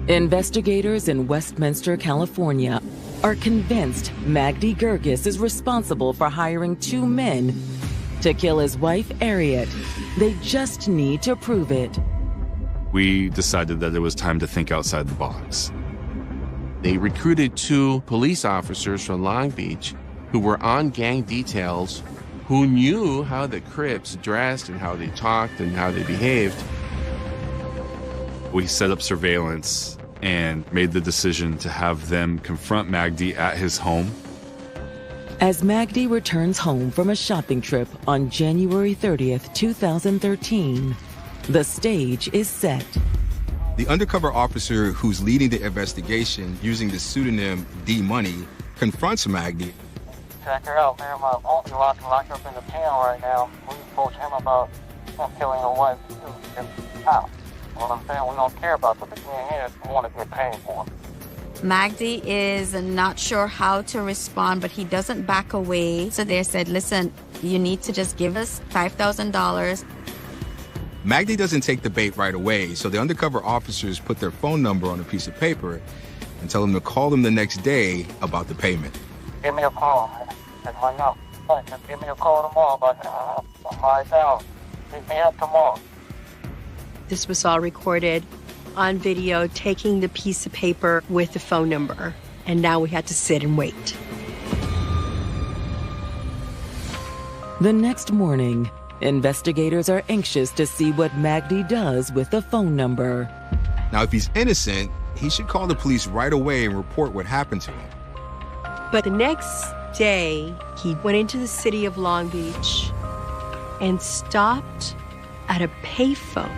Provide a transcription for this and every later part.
Investigators in Westminster, California, are convinced Magdi Gerges is responsible for hiring two men to kill his wife, Harriet. They just need to prove it. We decided that it was time to think outside the box. They recruited two police officers from Long Beach who were on gang details, who knew how the Crips dressed and how they talked and how they behaved. We set up surveillance and made the decision to have them confront Magdi at his home. As Magdi returns home from a shopping trip on January 30th, 2013, the stage is set. The undercover officer who's leading the investigation using the pseudonym D-Money confronts Magdi. Check her out, man. My uncle locked up in the pen right now. We approached him about killing your wife, too. Out. What I'm saying, we don't care about the beginning here. We want to get paid for it. Magdi is not sure how to respond, but he doesn't back away. So they said, listen, you need to just give us $5,000. Magdi doesn't take the bait right away, so the undercover officers put their phone number on a piece of paper and tell him to call them the next day about the payment. Give me a call, man. That's my number. Just give me a call tomorrow about $5,000. Pick me up tomorrow. This was all recorded on video, taking the piece of paper with the phone number. And now we had to sit and wait. The next morning, investigators are anxious to see what Magdi does with the phone number. Now, if he's innocent, he should call the police right away and report what happened to him. But the next day, he went into the city of Long Beach and stopped at a payphone.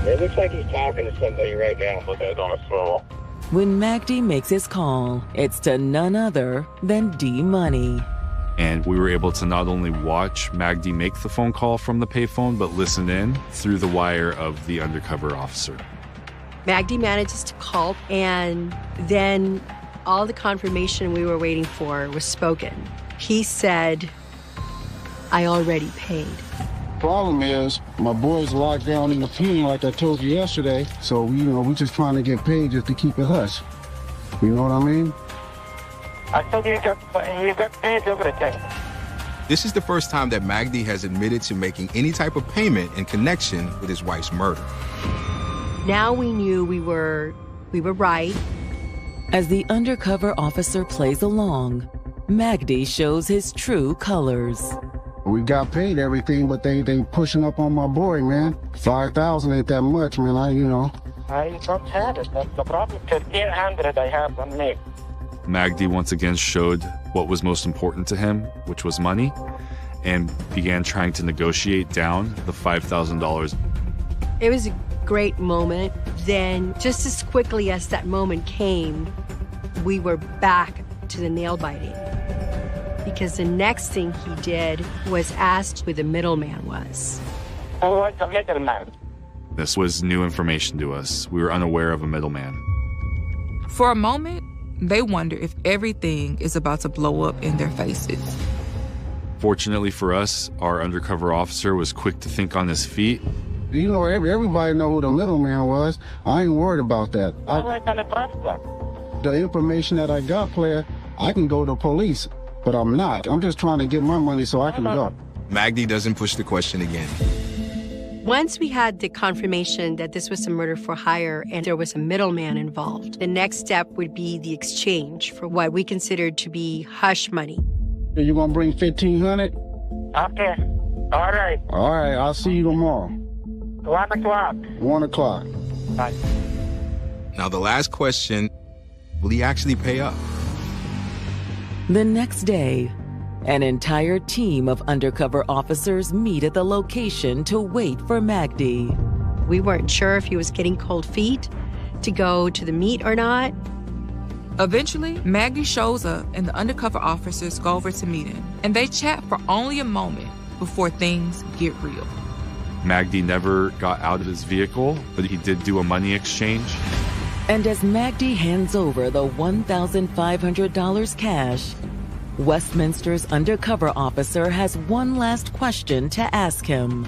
It looks like he's talking to somebody right now. Put that on his phone. When Magdi makes his call, it's to none other than D-Money. And we were able to not only watch Magdi make the phone call from the payphone, but listen in through the wire of the undercover officer. Magdi manages to call, and then all the confirmation we were waiting for was spoken. He said, I already paid. Problem is, my boy's locked down in the pen like I told you yesterday, so, we just trying to get paid just to keep it hush. You know what I mean? I told you you got paid over the day. This is the first time that Magdi has admitted to making any type of payment in connection with his wife's murder. Now we knew we were right. As the undercover officer plays along, Magdi shows his true colors. We got paid everything, but they pushing up on my boy, man. 5,000 ain't that much, man. I don't have it. That's the problem. 1,500 I have on me. Magdi once again showed what was most important to him, which was money, and began trying to negotiate down the $5,000. It was a great moment. Then, just as quickly as that moment came, we were back to the nail biting. Because the next thing he did was ask who the middleman was. This was new information to us. We were unaware of a middleman. For a moment, they wonder if everything is about to blow up in their faces. Fortunately for us, our undercover officer was quick to think on his feet. Everybody know who the middleman was. I ain't worried about that. The information that I got, player, I can go to police. But I'm not. I'm just trying to get my money so I can go. Magdi doesn't push the question again. Once we had the confirmation that this was a murder for hire and there was a middleman involved, the next step would be the exchange for what we considered to be hush money. You gonna bring 1,500? Okay. All right. All right, I'll see you tomorrow. 1 o'clock. 1 o'clock. Bye. Now the last question, will he actually pay up? The next day, an entire team of undercover officers meet at the location to wait for Magdi. We weren't sure if he was getting cold feet to go to the meet or not. Eventually, Magdi shows up and the undercover officers go over to meet him. And they chat for only a moment before things get real. Magdi never got out of his vehicle, but he did do a money exchange. And as Magdi hands over the $1,500 cash, Westminster's undercover officer has one last question to ask him.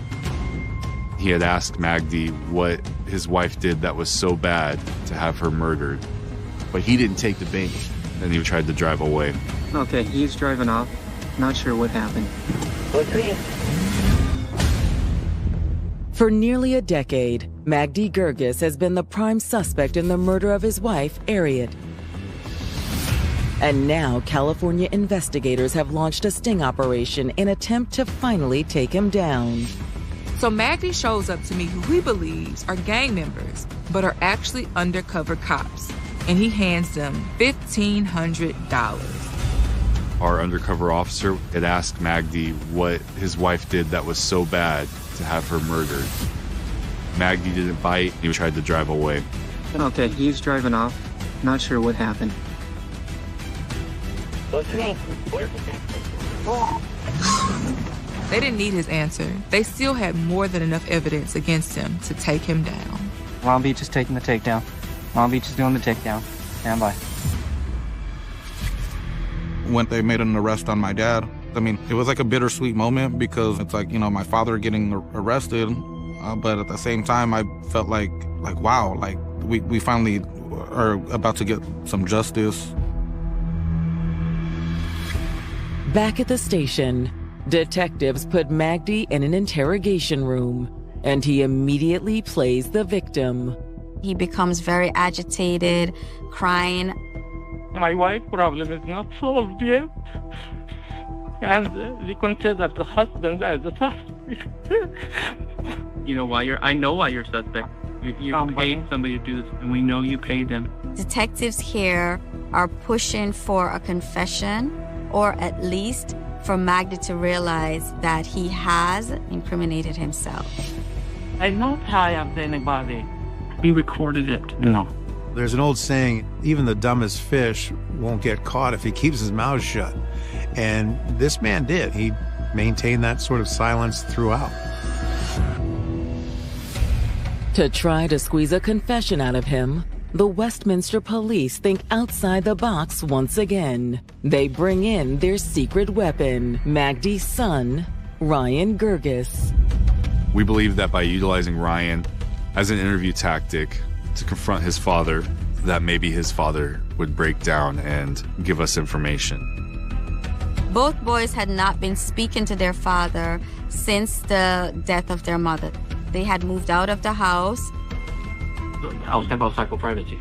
He had asked Magdi what his wife did that was so bad to have her murdered. But he didn't take the bait. And he tried to drive away. Okay, he's driving off. Not sure what happened. For nearly a decade, Magdi Gerges has been the prime suspect in the murder of his wife, Harriet. And now California investigators have launched a sting operation in attempt to finally take him down. So Magdi shows up to meet who he believes are gang members, but are actually undercover cops. And he hands them $1,500. Our undercover officer had asked Magdi what his wife did that was so bad to have her murdered. Magdi didn't bite. He tried to drive away. Okay, he's driving off. Not sure what happened. They didn't need his answer. They still had more than enough evidence against him to take him down. Long Beach is taking the takedown. Long Beach is doing the takedown. Stand by. When they made an arrest on my dad, I mean, it was like a bittersweet moment because it's like, you know, my father getting arrested, but at the same time, I felt like wow, like we finally are about to get some justice. Back at the station, detectives put Magdi in an interrogation room, and he immediately plays the victim. He becomes very agitated, crying. My wife problem is not solved yet. And we consider the husband as a suspect. You know why I know why you're suspect. You paid somebody to do this, and we know you paid them. Detectives here are pushing for a confession, or at least for Magdi to realize that he has incriminated himself. I'm not hired anybody. We recorded it. No. There's an old saying, even the dumbest fish won't get caught if he keeps his mouth shut. And this man did. He maintained that sort of silence throughout. To try to squeeze a confession out of him, the Westminster police think outside the box once again. They bring in their secret weapon, Magdi's son, Ryan Gerges. We believe that by utilizing Ryan as an interview tactic to confront his father, that maybe his father would break down and give us information. Both boys had not been speaking to their father since the death of their mother. They had moved out of the house. I'll step outside for privacy.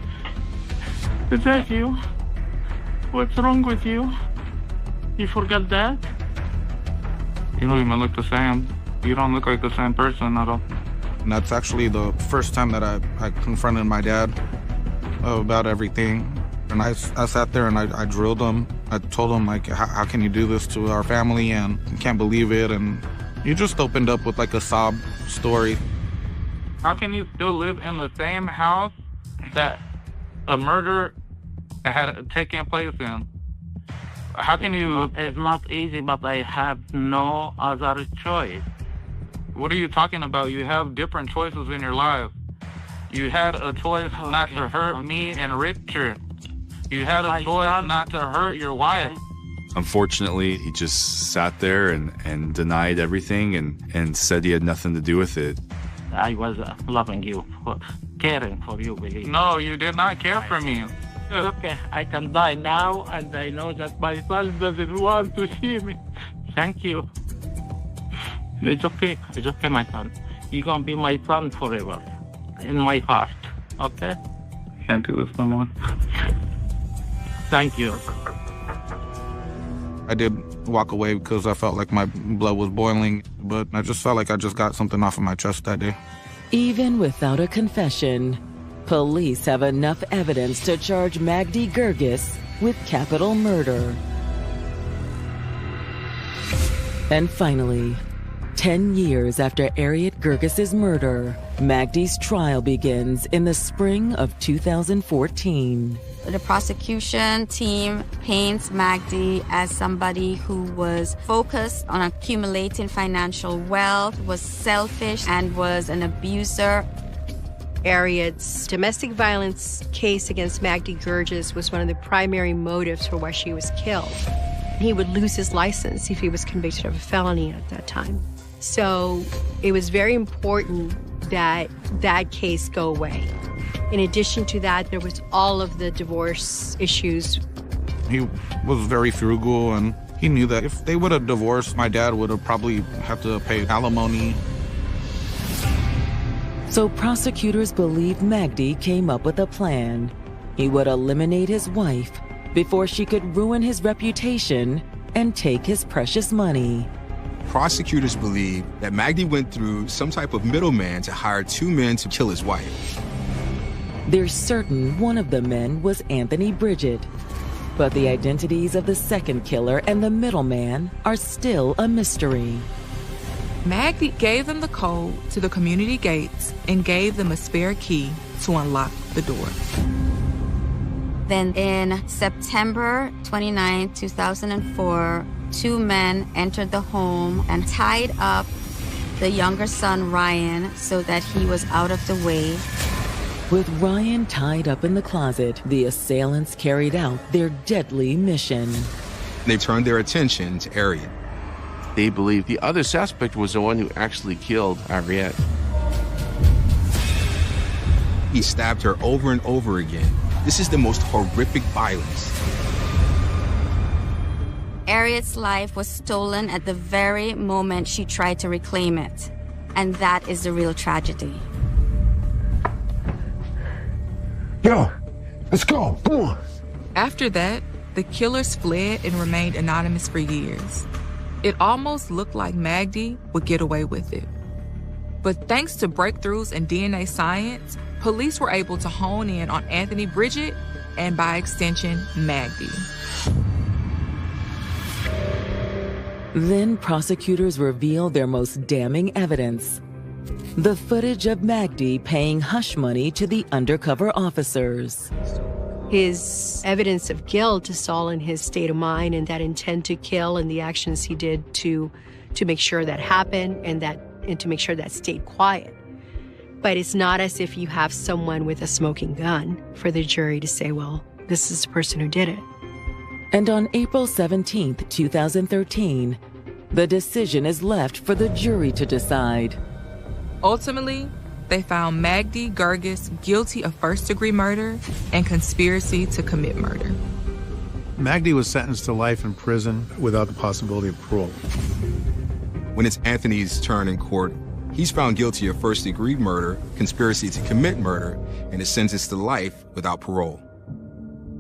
Is that you? What's wrong with you? You forgot that? You don't even look the same. You don't look like the same person at all. And that's actually the first time that I confronted my dad about everything. And I sat there and I drilled him. I told him, like, how can you do this to our family? And I can't believe it. And he just opened up with like a sob story. How can you still live in the same house that a murder had taken place in? How can you... It's not easy, but I have no other choice. What are you talking about? You have different choices in your life. You had a choice not to hurt me and Richard. You had a choice not to hurt your wife. Unfortunately, he just sat there and denied everything and said he had nothing to do with it. I was loving you, caring for you, believe. No, you did not care for me. Okay, I can die now, and I know that my son doesn't want to see me. Thank you. It's okay, my son. You're gonna be my son forever, in my heart, okay? Can't do this no more. Thank you. I did walk away because I felt like my blood was boiling, but I just felt like I just got something off of my chest that day. Even without a confession, police have enough evidence to charge Magdi Gerges with capital murder. And finally, 10 years after Harriet Gerges' murder, Magdi's trial begins in the spring of 2014. The prosecution team paints Magdi as somebody who was focused on accumulating financial wealth, was selfish, and was an abuser. Harriet's domestic violence case against Magdi Gerges was one of the primary motives for why she was killed. He would lose his license if he was convicted of a felony at that time. So it was very important that that case go away. In addition to that, there was all of the divorce issues. He was very frugal, and he knew that if they would have divorced, my dad would have probably had to pay alimony. So prosecutors believe Magdi came up with a plan. He would eliminate his wife before she could ruin his reputation and take his precious money. Prosecutors believe that Magdi went through some type of middleman to hire two men to kill his wife. They're certain one of the men was Anthony Bridget, but the identities of the second killer and the middleman are still a mystery. Magdi gave them the code to the community gates and gave them a spare key to unlock the door. Then in September 29, 2004, two men entered the home and tied up the younger son, Ryan, so that he was out of the way. With Ryan tied up in the closet, the assailants carried out their deadly mission. They turned their attention to Ariette. They believe the other suspect was the one who actually killed Ariette. He stabbed her over and over again. This is the most horrific violence. Ariette's life was stolen at the very moment she tried to reclaim it. And that is the real tragedy. Yo, let's go, come on. After that, the killers fled and remained anonymous for years. It almost looked like Magdi would get away with it. But thanks to breakthroughs in DNA science, police were able to hone in on Anthony Bridget and, by extension, Magdi. Then prosecutors revealed their most damning evidence: the footage of Magdi paying hush money to the undercover officers. His evidence of guilt is all in his state of mind and that intent to kill and the actions he did to make sure that happened and to make sure that stayed quiet. But it's not as if you have someone with a smoking gun for the jury to say, well, this is the person who did it. And on April 17th, 2013, the decision is left for the jury to decide. Ultimately, they found Magdi Gerges guilty of first-degree murder and conspiracy to commit murder. Magdi was sentenced to life in prison without the possibility of parole. When it's Anthony's turn in court, he's found guilty of first-degree murder, conspiracy to commit murder, and is sentenced to life without parole.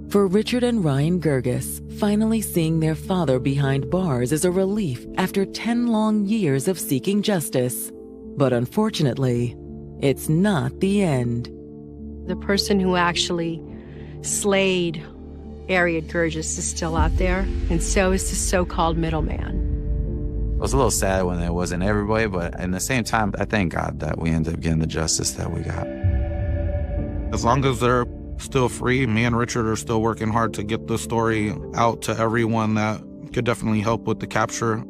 For Richard and Ryan Gerges, finally seeing their father behind bars is a relief after 10 long years of seeking justice. But unfortunately, it's not the end. The person who actually slayed Ariette Gerges is still out there, and so is the so-called middleman. It was a little sad when it wasn't everybody, but at the same time, I thank God that we ended up getting the justice that we got. As long as they're still free, me and Richard are still working hard to get the story out to everyone that could definitely help with the capture.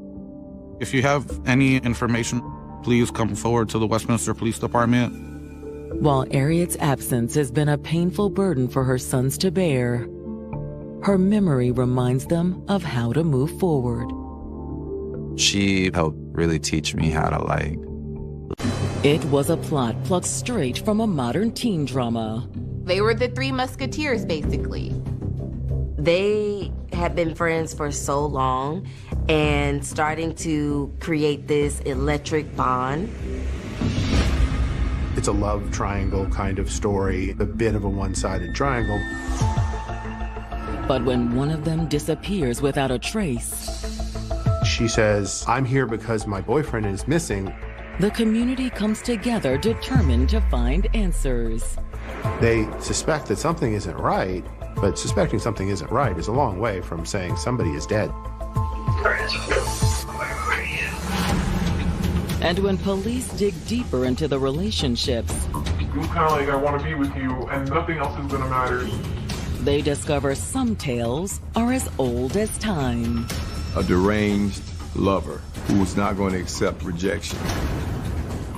If you have any information, please come forward to the Westminster Police Department. While Ariette's absence has been a painful burden for her sons to bear, her memory reminds them of how to move forward. She helped really teach me how to like. It was a plot plucked straight from a modern teen drama. They were the Three Musketeers, basically. They had been friends for so long and starting to create this electric bond. It's a love triangle kind of story, a bit of a one-sided triangle. But when one of them disappears without a trace, she says, "I'm here because my boyfriend is missing." The community comes together determined to find answers. They suspect that something isn't right, but suspecting something isn't right is a long way from saying somebody is dead. And when police dig deeper into the relationships, it was kind of like, I want to be with you, and nothing else is going to matter. They discover some tales are as old as time. A deranged lover who was not going to accept rejection.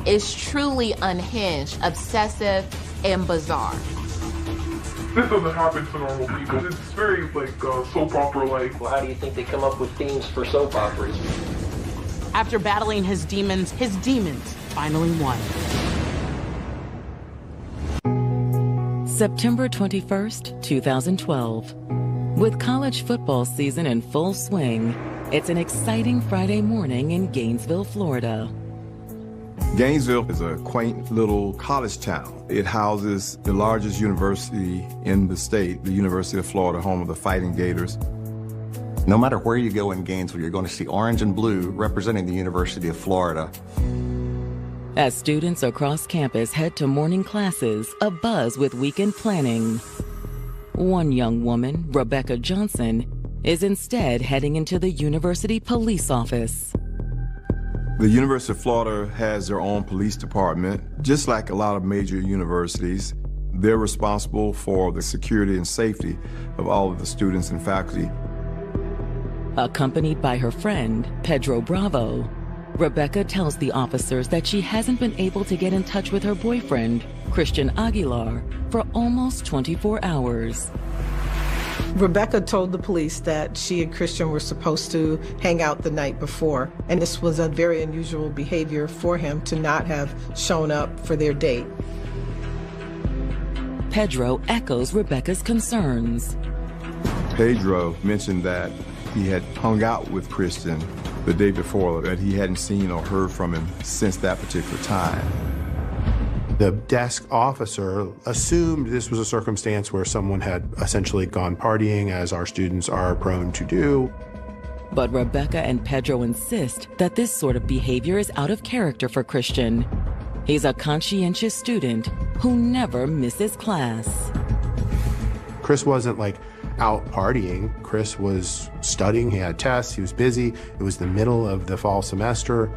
It's truly unhinged, obsessive, and bizarre. This doesn't happen to normal people. It's very, like, soap opera-like. Well, how do you think they come up with themes for soap operas? After battling his demons finally won. September 21st, 2012. With college football season in full swing, it's an exciting Friday morning in Gainesville, Florida. Gainesville is a quaint little college town. It houses the largest university in the state, the University of Florida, home of the Fighting Gators. No matter where you go in Gainesville, you're going to see orange and blue representing the University of Florida. As students across campus head to morning classes, abuzz with weekend planning. One young woman, Rebecca Johnson, is instead heading into the university police office. The University of Florida has their own police department. Just like a lot of major universities, they're responsible for the security and safety of all of the students and faculty. Accompanied by her friend, Pedro Bravo, Rebecca tells the officers that she hasn't been able to get in touch with her boyfriend, Christian Aguilar, for almost 24 hours. Rebecca told the police that she and Christian were supposed to hang out the night before, and this was a very unusual behavior for him to not have shown up for their date. Pedro echoes Rebecca's concerns. Pedro mentioned that he had hung out with Christian the day before, that he hadn't seen or heard from him since that particular time. The desk officer assumed this was a circumstance where someone had essentially gone partying, as our students are prone to do. But Rebecca and Pedro insist that this sort of behavior is out of character for Christian. He's a conscientious student who never misses class. Chris wasn't like out partying. Chris was studying, he had tests, he was busy. It was the middle of the fall semester.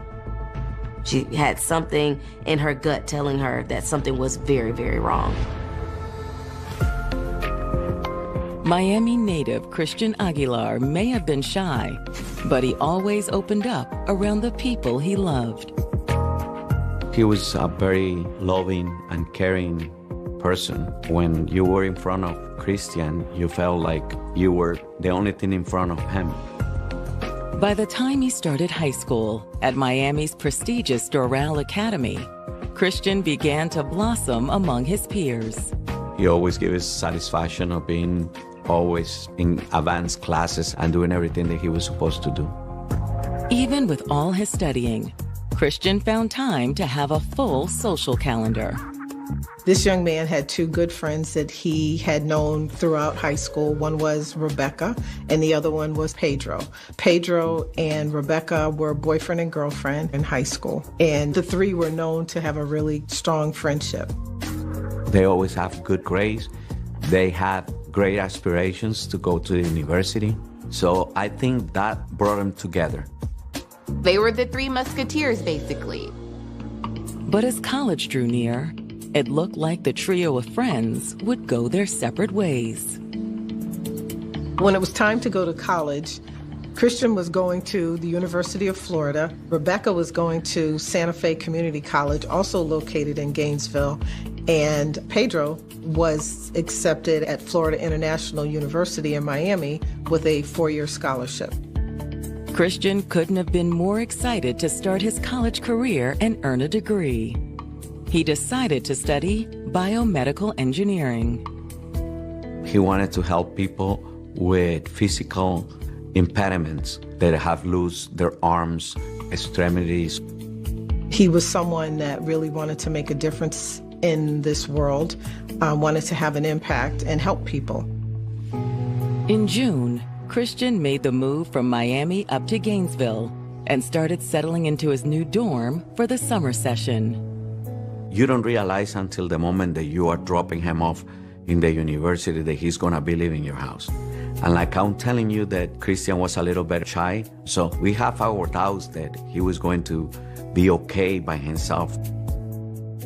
She had something in her gut telling her that something was very, very wrong. Miami native Christian Aguilar may have been shy, but he always opened up around the people he loved. He was a very loving and caring person. When you were in front of Christian, you felt like you were the only thing in front of him. By the time he started high school at Miami's prestigious Doral Academy, Christian began to blossom among his peers. He always gave us satisfaction of being always in advanced classes and doing everything that he was supposed to do. Even with all his studying, Christian found time to have a full social calendar. This young man had two good friends that he had known throughout high school. One was Rebecca, and the other one was Pedro. Pedro and Rebecca were boyfriend and girlfriend in high school, and the three were known to have a really strong friendship. They always have good grades. They had great aspirations to go to the university. So I think that brought them together. They were the Three Musketeers, basically. But as college drew near, it looked like the trio of friends would go their separate ways. When it was time to go to college, Christian was going to the University of Florida. Rebecca was going to Santa Fe Community College, also located in Gainesville. And Pedro was accepted at Florida International University in Miami with a 4-year scholarship. Christian couldn't have been more excited to start his college career and earn a degree. He decided to study biomedical engineering. He wanted to help people with physical impediments that have lost their arms, extremities. He was someone that really wanted to make a difference in this world, wanted to have an impact and help people. In June, Christian made the move from Miami up to Gainesville and started settling into his new dorm for the summer session. You don't realize until the moment that you are dropping him off in the university that he's gonna be leaving your house. And like I'm telling you that Christian was a little bit shy, so we have our doubts that he was going to be okay by himself.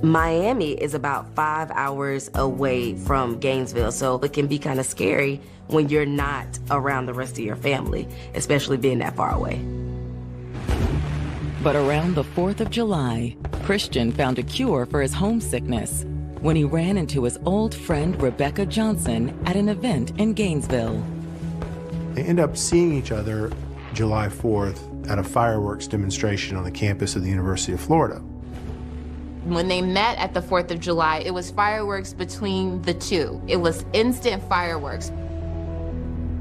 Miami is about 5 hours away from Gainesville, so it can be kind of scary when you're not around the rest of your family, especially being that far away. But around the 4th of July, Christian found a cure for his homesickness when he ran into his old friend Rebecca Johnson at an event in Gainesville. They end up seeing each other July 4th at a fireworks demonstration on the campus of the University of Florida. When they met at the 4th of July, it was fireworks between the two. It was instant fireworks.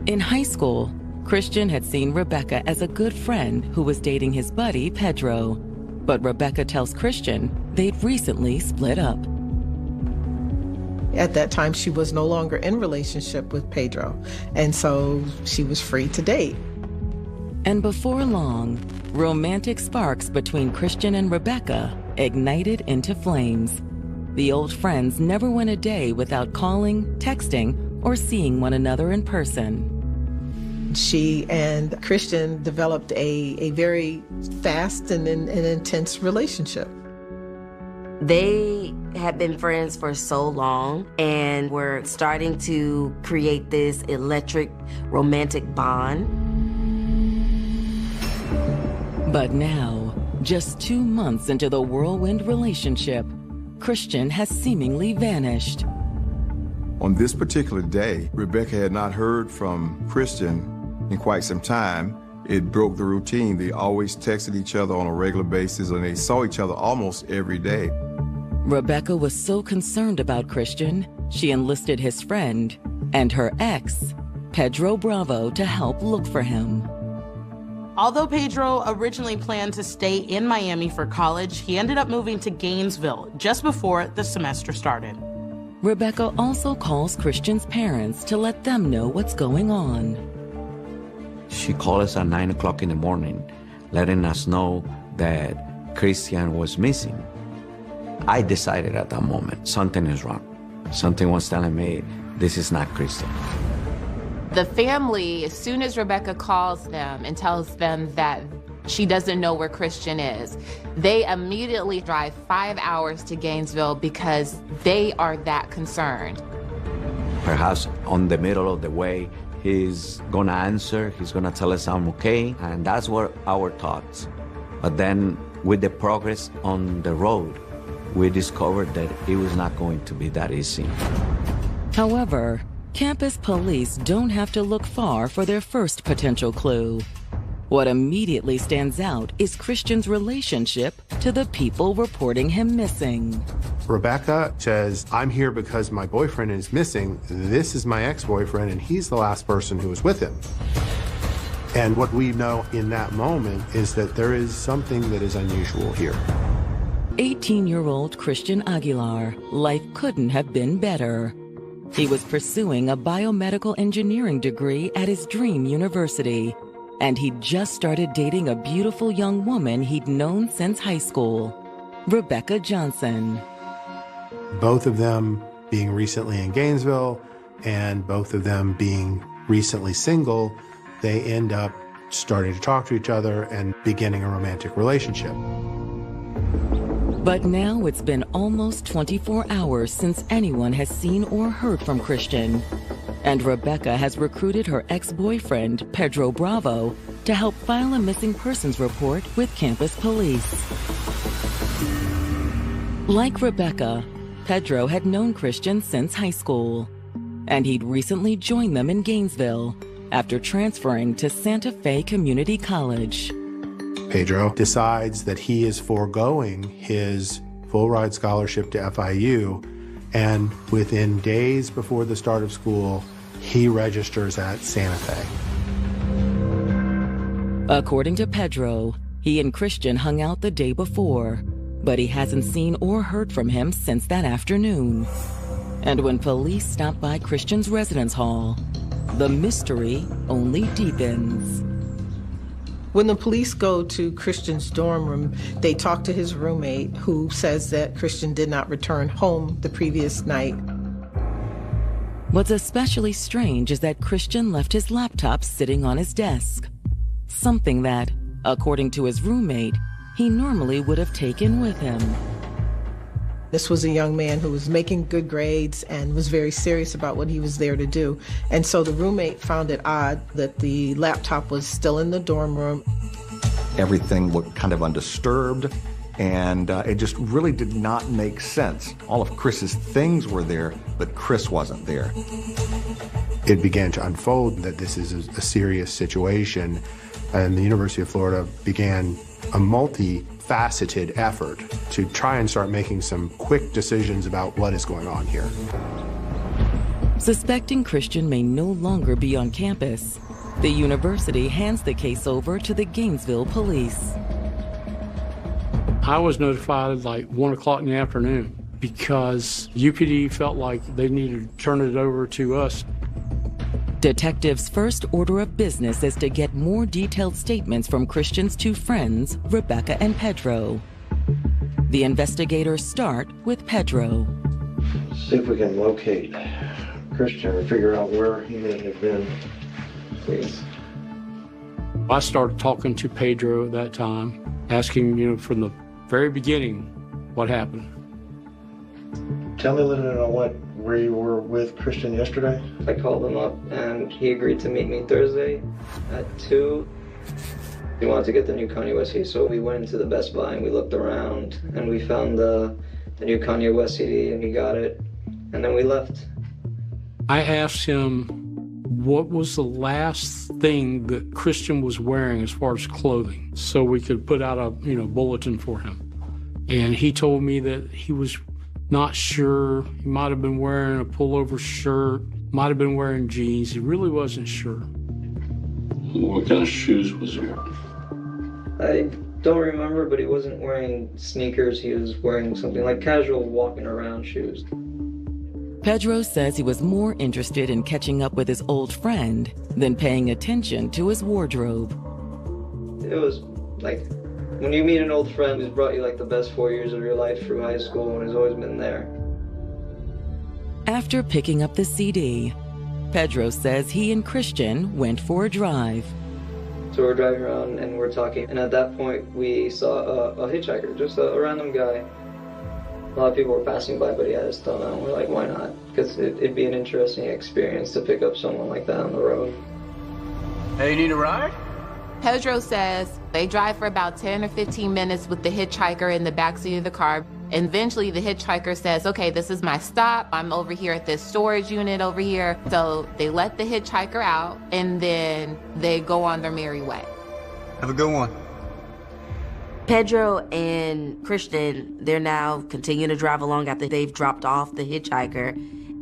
In high school, Christian had seen Rebecca as a good friend who was dating his buddy, Pedro. But Rebecca tells Christian they'd recently split up. At that time, she was no longer in relationship with Pedro, and so she was free to date. And before long, romantic sparks between Christian and Rebecca ignited into flames. The old friends never went a day without calling, texting, or seeing one another in person. She and Christian developed a very fast and intense relationship. They had been friends for so long and were starting to create this electric romantic bond. But now, just 2 months into the whirlwind relationship, Christian has seemingly vanished. On this particular day, Rebecca had not heard from Christian in quite some time. It broke the routine. They always texted each other on a regular basis, and they saw each other almost every day. Rebecca was so concerned about Christian, she enlisted his friend and her ex, Pedro Bravo, to help look for him. Although Pedro originally planned to stay in Miami for college, he ended up moving to Gainesville just before the semester started. Rebecca also calls Christian's parents to let them know what's going on. She called us at 9 o'clock in the morning, letting us know that Christian was missing. I decided at that moment, something is wrong. Something was telling me, this is not Christian. The family, as soon as Rebecca calls them and tells them that she doesn't know where Christian is, they immediately drive 5 hours to Gainesville because they are that concerned. Perhaps on the middle of the way, he's gonna answer, he's gonna tell us I'm okay, and that's what our thoughts. But then with the progress on the road, we discovered that it was not going to be that easy. However, campus police don't have to look far for their first potential clue. What immediately stands out is Christian's relationship to the people reporting him missing. Rebecca says, I'm here because my boyfriend is missing. This is my ex-boyfriend, and he's the last person who was with him. And what we know in that moment is that there is something that is unusual here. 18-year-old Christian Aguilar, life couldn't have been better. He was pursuing a biomedical engineering degree at his dream university, and he'd just started dating a beautiful young woman he'd known since high school, Rebecca Johnson. Both of them being recently in Gainesville and both of them being recently single, they end up starting to talk to each other and beginning a romantic relationship. But now it's been almost 24 hours since anyone has seen or heard from Christian. And Rebecca has recruited her ex-boyfriend, Pedro Bravo, to help file a missing persons report with campus police. Like Rebecca, Pedro had known Christian since high school, and he'd recently joined them in Gainesville after transferring to Santa Fe Community College. Pedro decides that he is foregoing his full-ride scholarship to FIU, and within days before the start of school, he registers at Santa Fe. According to Pedro, he and Christian hung out the day before, but he hasn't seen or heard from him since that afternoon. And when police stop by Christian's residence hall, the mystery only deepens. When the police go to Christian's dorm room, they talk to his roommate, who says that Christian did not return home the previous night. What's especially strange is that Christian left his laptop sitting on his desk, something that, according to his roommate, he normally would have taken with him. This was a young man who was making good grades and was very serious about what he was there to do. And so the roommate found it odd that the laptop was still in the dorm room. Everything looked kind of undisturbed, and it just really did not make sense. All of Chris's things were there, but Chris wasn't there. It began to unfold that this is a serious situation, And the University of Florida began a multi-faceted effort to try and start making some quick decisions about what is going on here. Suspecting Christian may no longer be on campus, the university hands the case over to the Gainesville police. I was notified like 1 o'clock in the afternoon because UPD felt like they needed to turn it over to us. Detectives' first order of business is to get more detailed statements from Christian's two friends, Rebecca and Pedro. The investigators start with Pedro. See if we can locate Christian or figure out where he may have been, please. I started talking to Pedro at that time, asking, from the very beginning, what happened. Tell me a little bit on where you were with Christian yesterday. I called him up and he agreed to meet me Thursday at 2. He wanted to get the new Kanye West CD, so we went into the Best Buy and we looked around and we found the new Kanye West CD and he got it, and then we left. I asked him what was the last thing that Christian was wearing as far as clothing, so we could put out a bulletin for him. And he told me that he was not sure. He might have been wearing a pullover shirt, might have been wearing jeans. He really wasn't sure. What kind of shoes was he wearing? I don't remember, but he wasn't wearing sneakers. He was wearing something like casual walking around shoes. Pedro says he was more interested in catching up with his old friend than paying attention to his wardrobe. It was like when you meet an old friend who's brought you like the best 4 years of your life through high school and has always been there. After picking up the CD, Pedro says he and Christian went for a drive. So we're driving around and we're talking, and at that point we saw a hitchhiker, just a random guy. A lot of people were passing by, but he had his thumb out, and we're like, why not? Because it'd be an interesting experience to pick up someone like that on the road. Hey, you need a ride? Pedro says they drive for about 10 or 15 minutes with the hitchhiker in the backseat of the car. And eventually the hitchhiker says, okay, this is my stop. I'm over here at this storage unit over here. So they let the hitchhiker out and then they go on their merry way. Have a good one. Pedro and Christian, they're now continuing to drive along after they've dropped off the hitchhiker.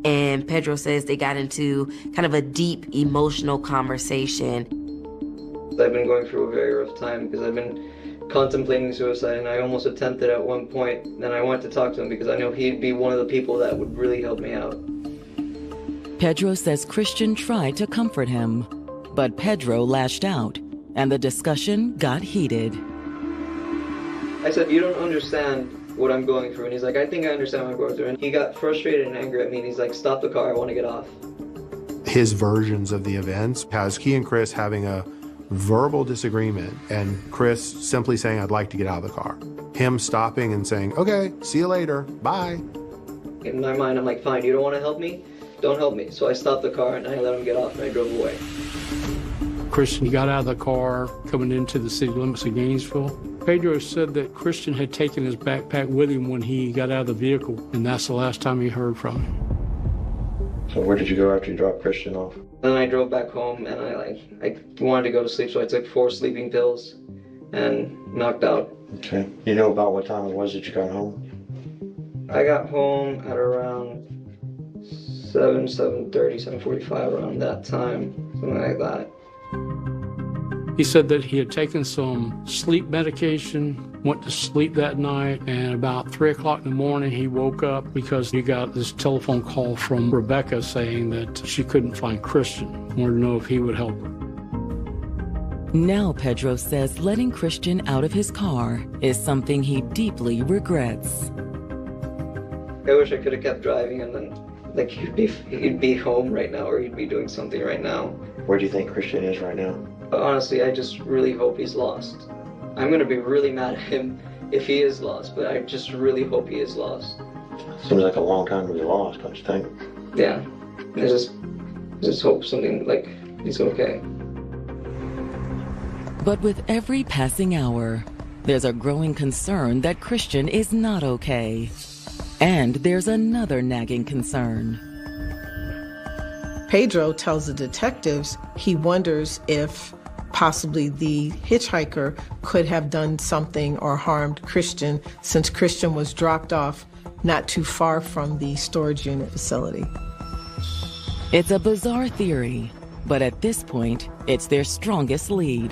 And Pedro says they got into kind of a deep emotional conversation. I've been going through a very rough time because I've been contemplating suicide, and I almost attempted at one point. And I wanted to talk to him because I know he'd be one of the people that would really help me out. Pedro says Christian tried to comfort him, but Pedro lashed out, and the discussion got heated. I said, you don't understand what I'm going through. And he's like, I think I understand what I'm going through. And he got frustrated and angry at me, and he's like, stop the car, I want to get off. His versions of the events has he and Chris having a verbal disagreement, and Chris simply saying, I'd like to get out of the car. Him stopping and saying, okay, see you later, bye. In my mind, I'm like, fine, you don't want to help me? Don't help me. So I stopped the car and I let him get off and I drove away. Christian got out of the car coming into the city limits of Gainesville. Pedro said that Christian had taken his backpack with him when he got out of the vehicle, and that's the last time he heard from him. So where did you go after you dropped Christian off? Then I drove back home and I wanted to go to sleep, so I took 4 sleeping pills and knocked out. Okay. You know about what time it was that you got home? I got home at around 7:30, 7:45, around that time, something like that. He said that he had taken some sleep medication, went to sleep that night, and about 3 o'clock in the morning he woke up because he got this telephone call from Rebecca saying that she couldn't find Christian, wanted to know if he would help her. Now Pedro says letting Christian out of his car is something he deeply regrets. I wish I could have kept driving and then he'd be home right now, or he'd be doing something right now. Where do you think Christian is right now? Honestly, I just really hope he's lost. I'm gonna be really mad at him if he is lost, but I just really hope he is lost. Seems like a long time to be lost, don't you think? Yeah, I just hope something like he's okay. But with every passing hour, there's a growing concern that Christian is not okay. And there's another nagging concern. Pedro tells the detectives he wonders if possibly the hitchhiker could have done something or harmed Christian, since Christian was dropped off not too far from the storage unit facility. It's a bizarre theory, but at this point, it's their strongest lead.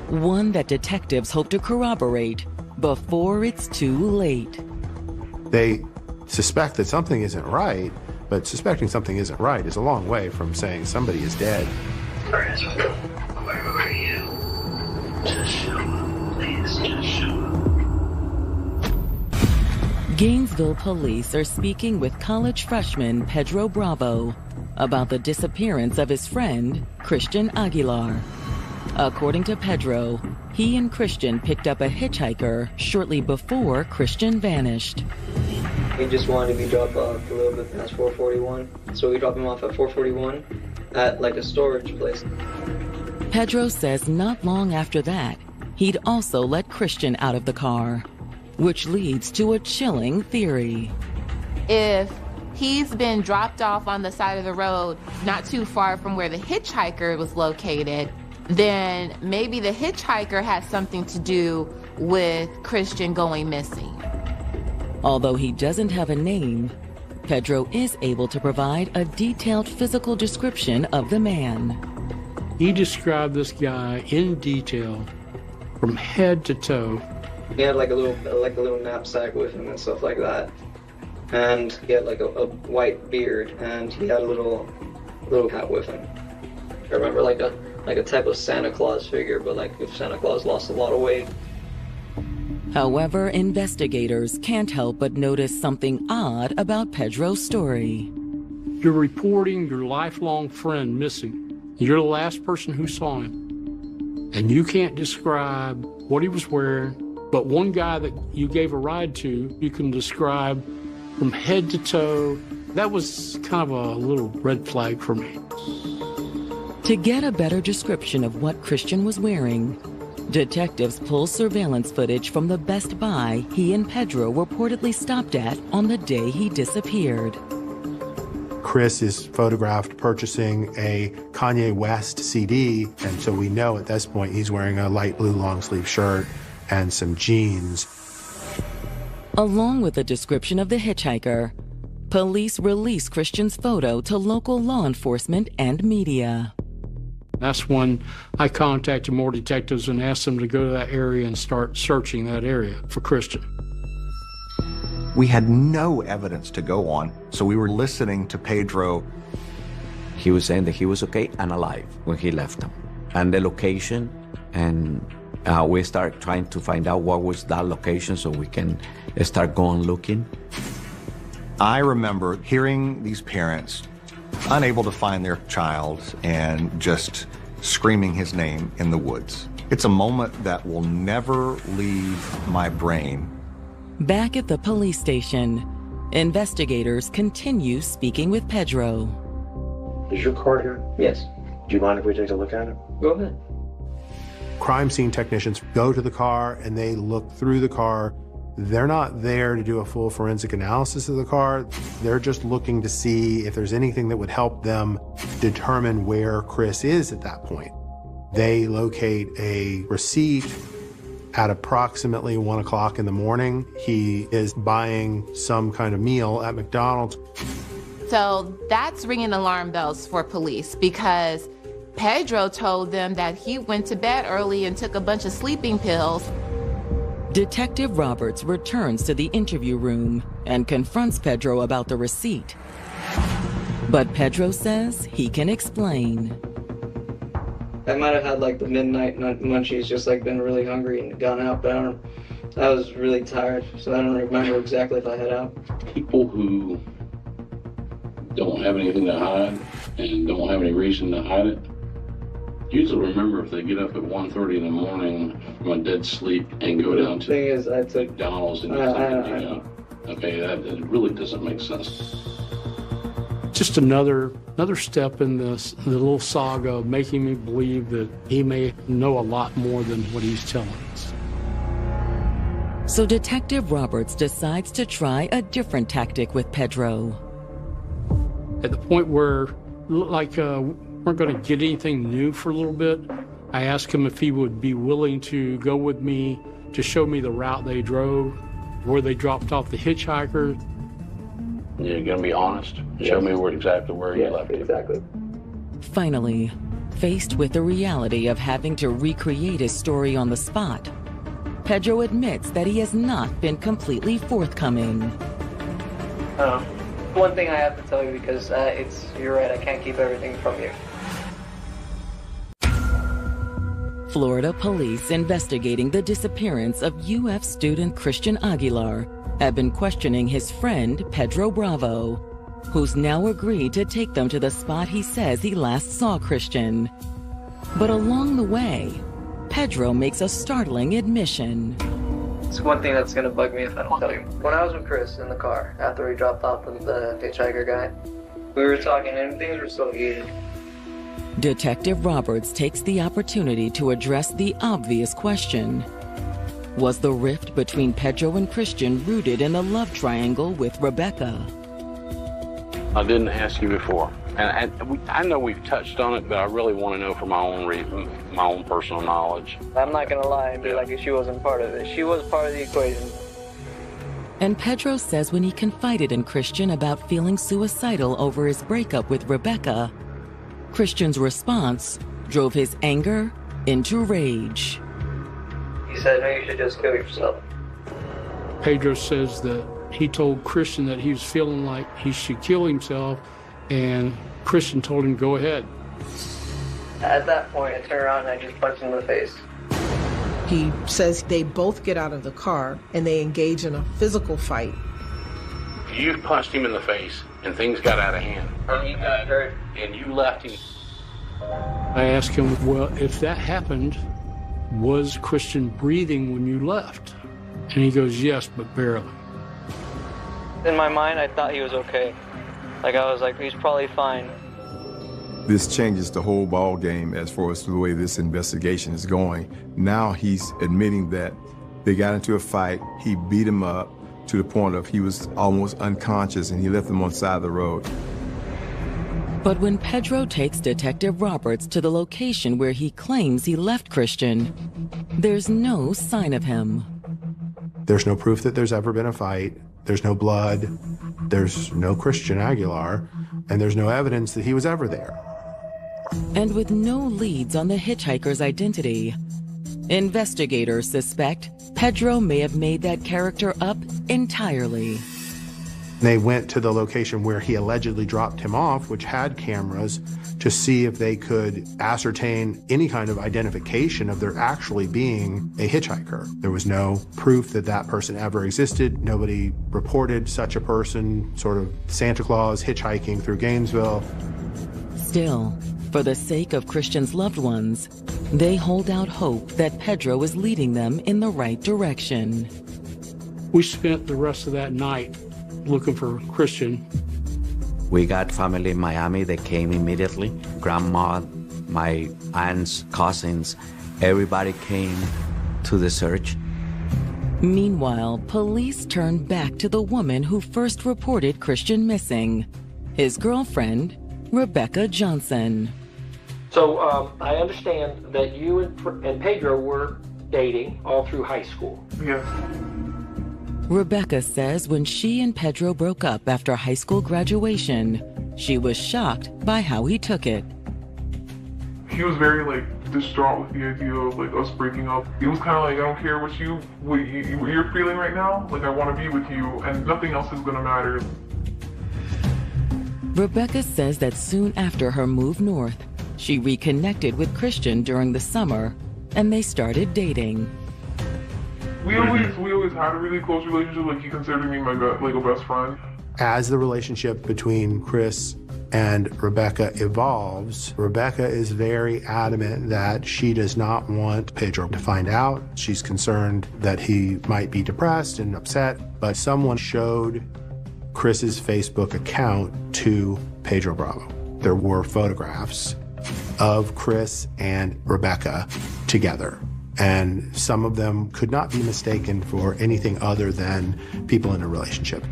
One that detectives hope to corroborate before it's too late. They suspect that something isn't right, but suspecting something isn't right is a long way from saying somebody is dead. Chris, where are you? Just show up, please, just show up. Gainesville police are speaking with college freshman Pedro Bravo about the disappearance of his friend, Christian Aguilar. According to Pedro, he and Christian picked up a hitchhiker shortly before Christian vanished. He just wanted to be dropped off a little bit past 441, so we dropped him off at 441 at like a storage place. Pedro says not long after that, he'd also let Christian out of the car, which leads to a chilling theory. If he's been dropped off on the side of the road, not too far from where the hitchhiker was located, then maybe the hitchhiker has something to do with Christian going missing. Although he doesn't have a name, Pedro is able to provide a detailed physical description of the man. He described this guy in detail from head to toe. He had like a little knapsack with him and stuff like that. And he had like a white beard, and he had a little hat with him. I remember like a type of Santa Claus figure, but like if Santa Claus lost a lot of weight. However, investigators can't help but notice something odd about Pedro's story. You're reporting your lifelong friend missing. You're the last person who saw him. And you can't describe what he was wearing, but one guy that you gave a ride to, you can describe from head to toe. That was kind of a little red flag for me. To get a better description of what Christian was wearing, detectives pull surveillance footage from the Best Buy he and Pedro reportedly stopped at on the day he disappeared. Chris is photographed purchasing a Kanye West CD, and so we know at this point he's wearing a light blue long sleeve shirt and some jeans. Along with a description of the hitchhiker, police release Christian's photo to local law enforcement and media. That's when I contacted more detectives and asked them to go to that area and start searching that area for Christian. We had no evidence to go on, so we were listening to Pedro. He was saying that he was okay and alive when he left him. And the location, and we start trying to find out what was that location so we can start going looking. I remember hearing these parents unable to find their child and just screaming his name in the woods. It's a moment that will never leave my brain. Back at the police station, investigators continue speaking with Pedro. Is your car here? Yes. Do you mind if we take a look at it? Go ahead. Crime scene technicians go to the car and they look through the car. They're not there to do a full forensic analysis of the car. They're just looking to see if there's anything that would help them determine where Chris is at that point. They locate a receipt at approximately 1 o'clock in the morning. He is buying some kind of meal at McDonald's. So that's ringing alarm bells for police, because Pedro told them that he went to bed early and took a bunch of sleeping pills. Detective Roberts returns to the interview room and confronts Pedro about the receipt. But Pedro says he can explain. I might have had like the midnight munchies, just like been really hungry and gone out, but I was really tired, so I don't remember exactly if I had out. People who don't have anything to hide and don't have any reason to hide it usually remember if they get up at 1:30 in the morning from a dead sleep and go down to McDonald's and okay, that really doesn't make sense. Just another step in the little saga of making me believe that he may know a lot more than what he's telling us. So Detective Roberts decides to try a different tactic with Pedro. At the point where it looked like we're going to get anything new for a little bit, I asked him if he would be willing to go with me to show me the route they drove, where they dropped off the hitchhiker. You're going to be honest? Yes. Show me exactly where you left him. Exactly. Finally, faced with the reality of having to recreate his story on the spot, Pedro admits that he has not been completely forthcoming. One thing I have to tell you, because you're right, I can't keep everything from you. Florida police investigating the disappearance of UF student Christian Aguilar have been questioning his friend Pedro Bravo, who's now agreed to take them to the spot he says he last saw Christian. But along the way, Pedro makes a startling admission. It's one thing that's going to bug me if I don't tell you. When I was with Chris in the car, after we dropped off the hitchhiker guy, we were talking and things were so heated. Detective Roberts takes the opportunity to address the obvious question. Was the rift between Pedro and Christian rooted in a love triangle with Rebecca? I didn't ask you before, and I know we've touched on it, but I really want to know for my own personal knowledge. I'm not going to lie and be like she wasn't part of it. She was part of the equation. And Pedro says when he confided in Christian about feeling suicidal over his breakup with Rebecca, Christian's response drove his anger into rage. He said, no, you should just kill yourself. Pedro says that he told Christian that he was feeling like he should kill himself, and Christian told him, go ahead. At that point, I turned around and I just punched him in the face. He says they both get out of the car and they engage in a physical fight. You punched him in the face, and things got out of hand. And he got hurt. And you left him. I asked him, well, if that happened, was Christian breathing when you left? And he goes, yes, but barely. In my mind, I thought he was okay. Like, I was like, he's probably fine. This changes the whole ball game as far as the way this investigation is going. Now he's admitting that they got into a fight, he beat him up to the point of he was almost unconscious and he left him on the side of the road. But when Pedro takes Detective Roberts to the location where he claims he left Christian, there's no sign of him. There's no proof that there's ever been a fight. There's no blood. There's no Christian Aguilar. And there's no evidence that he was ever there. And with no leads on the hitchhiker's identity, investigators suspect Pedro may have made that character up entirely. They went to the location where he allegedly dropped him off, which had cameras, to see if they could ascertain any kind of identification of there actually being a hitchhiker. There was no proof that that person ever existed. Nobody reported such a person, sort of Santa Claus hitchhiking through Gainesville. Still, for the sake of Christian's loved ones, they hold out hope that Pedro is leading them in the right direction. We spent the rest of that night looking for Christian. We got family in Miami. They came immediately. Grandma, my aunts, cousins, everybody came to the search. Meanwhile, police turned back to the woman who first reported Christian missing, his girlfriend, Rebecca Johnson. So I understand that you and Pedro were dating all through high school. Yes. Rebecca says when she and Pedro broke up after high school graduation, she was shocked by how he took it. He was very distraught with the idea of us breaking up. He was kind of like, I don't care what you're feeling right now. I want to be with you, and nothing else is gonna matter. Rebecca says that soon after her move north, she reconnected with Christian during the summer, and they started dating. We always had a really close relationship. He considered me like a best friend. As the relationship between Chris and Rebecca evolves, Rebecca is very adamant that she does not want Pedro to find out. She's concerned that he might be depressed and upset, but someone showed Chris's Facebook account to Pedro Bravo. There were photographs of Chris and Rebecca together, and some of them could not be mistaken for anything other than people in a relationship.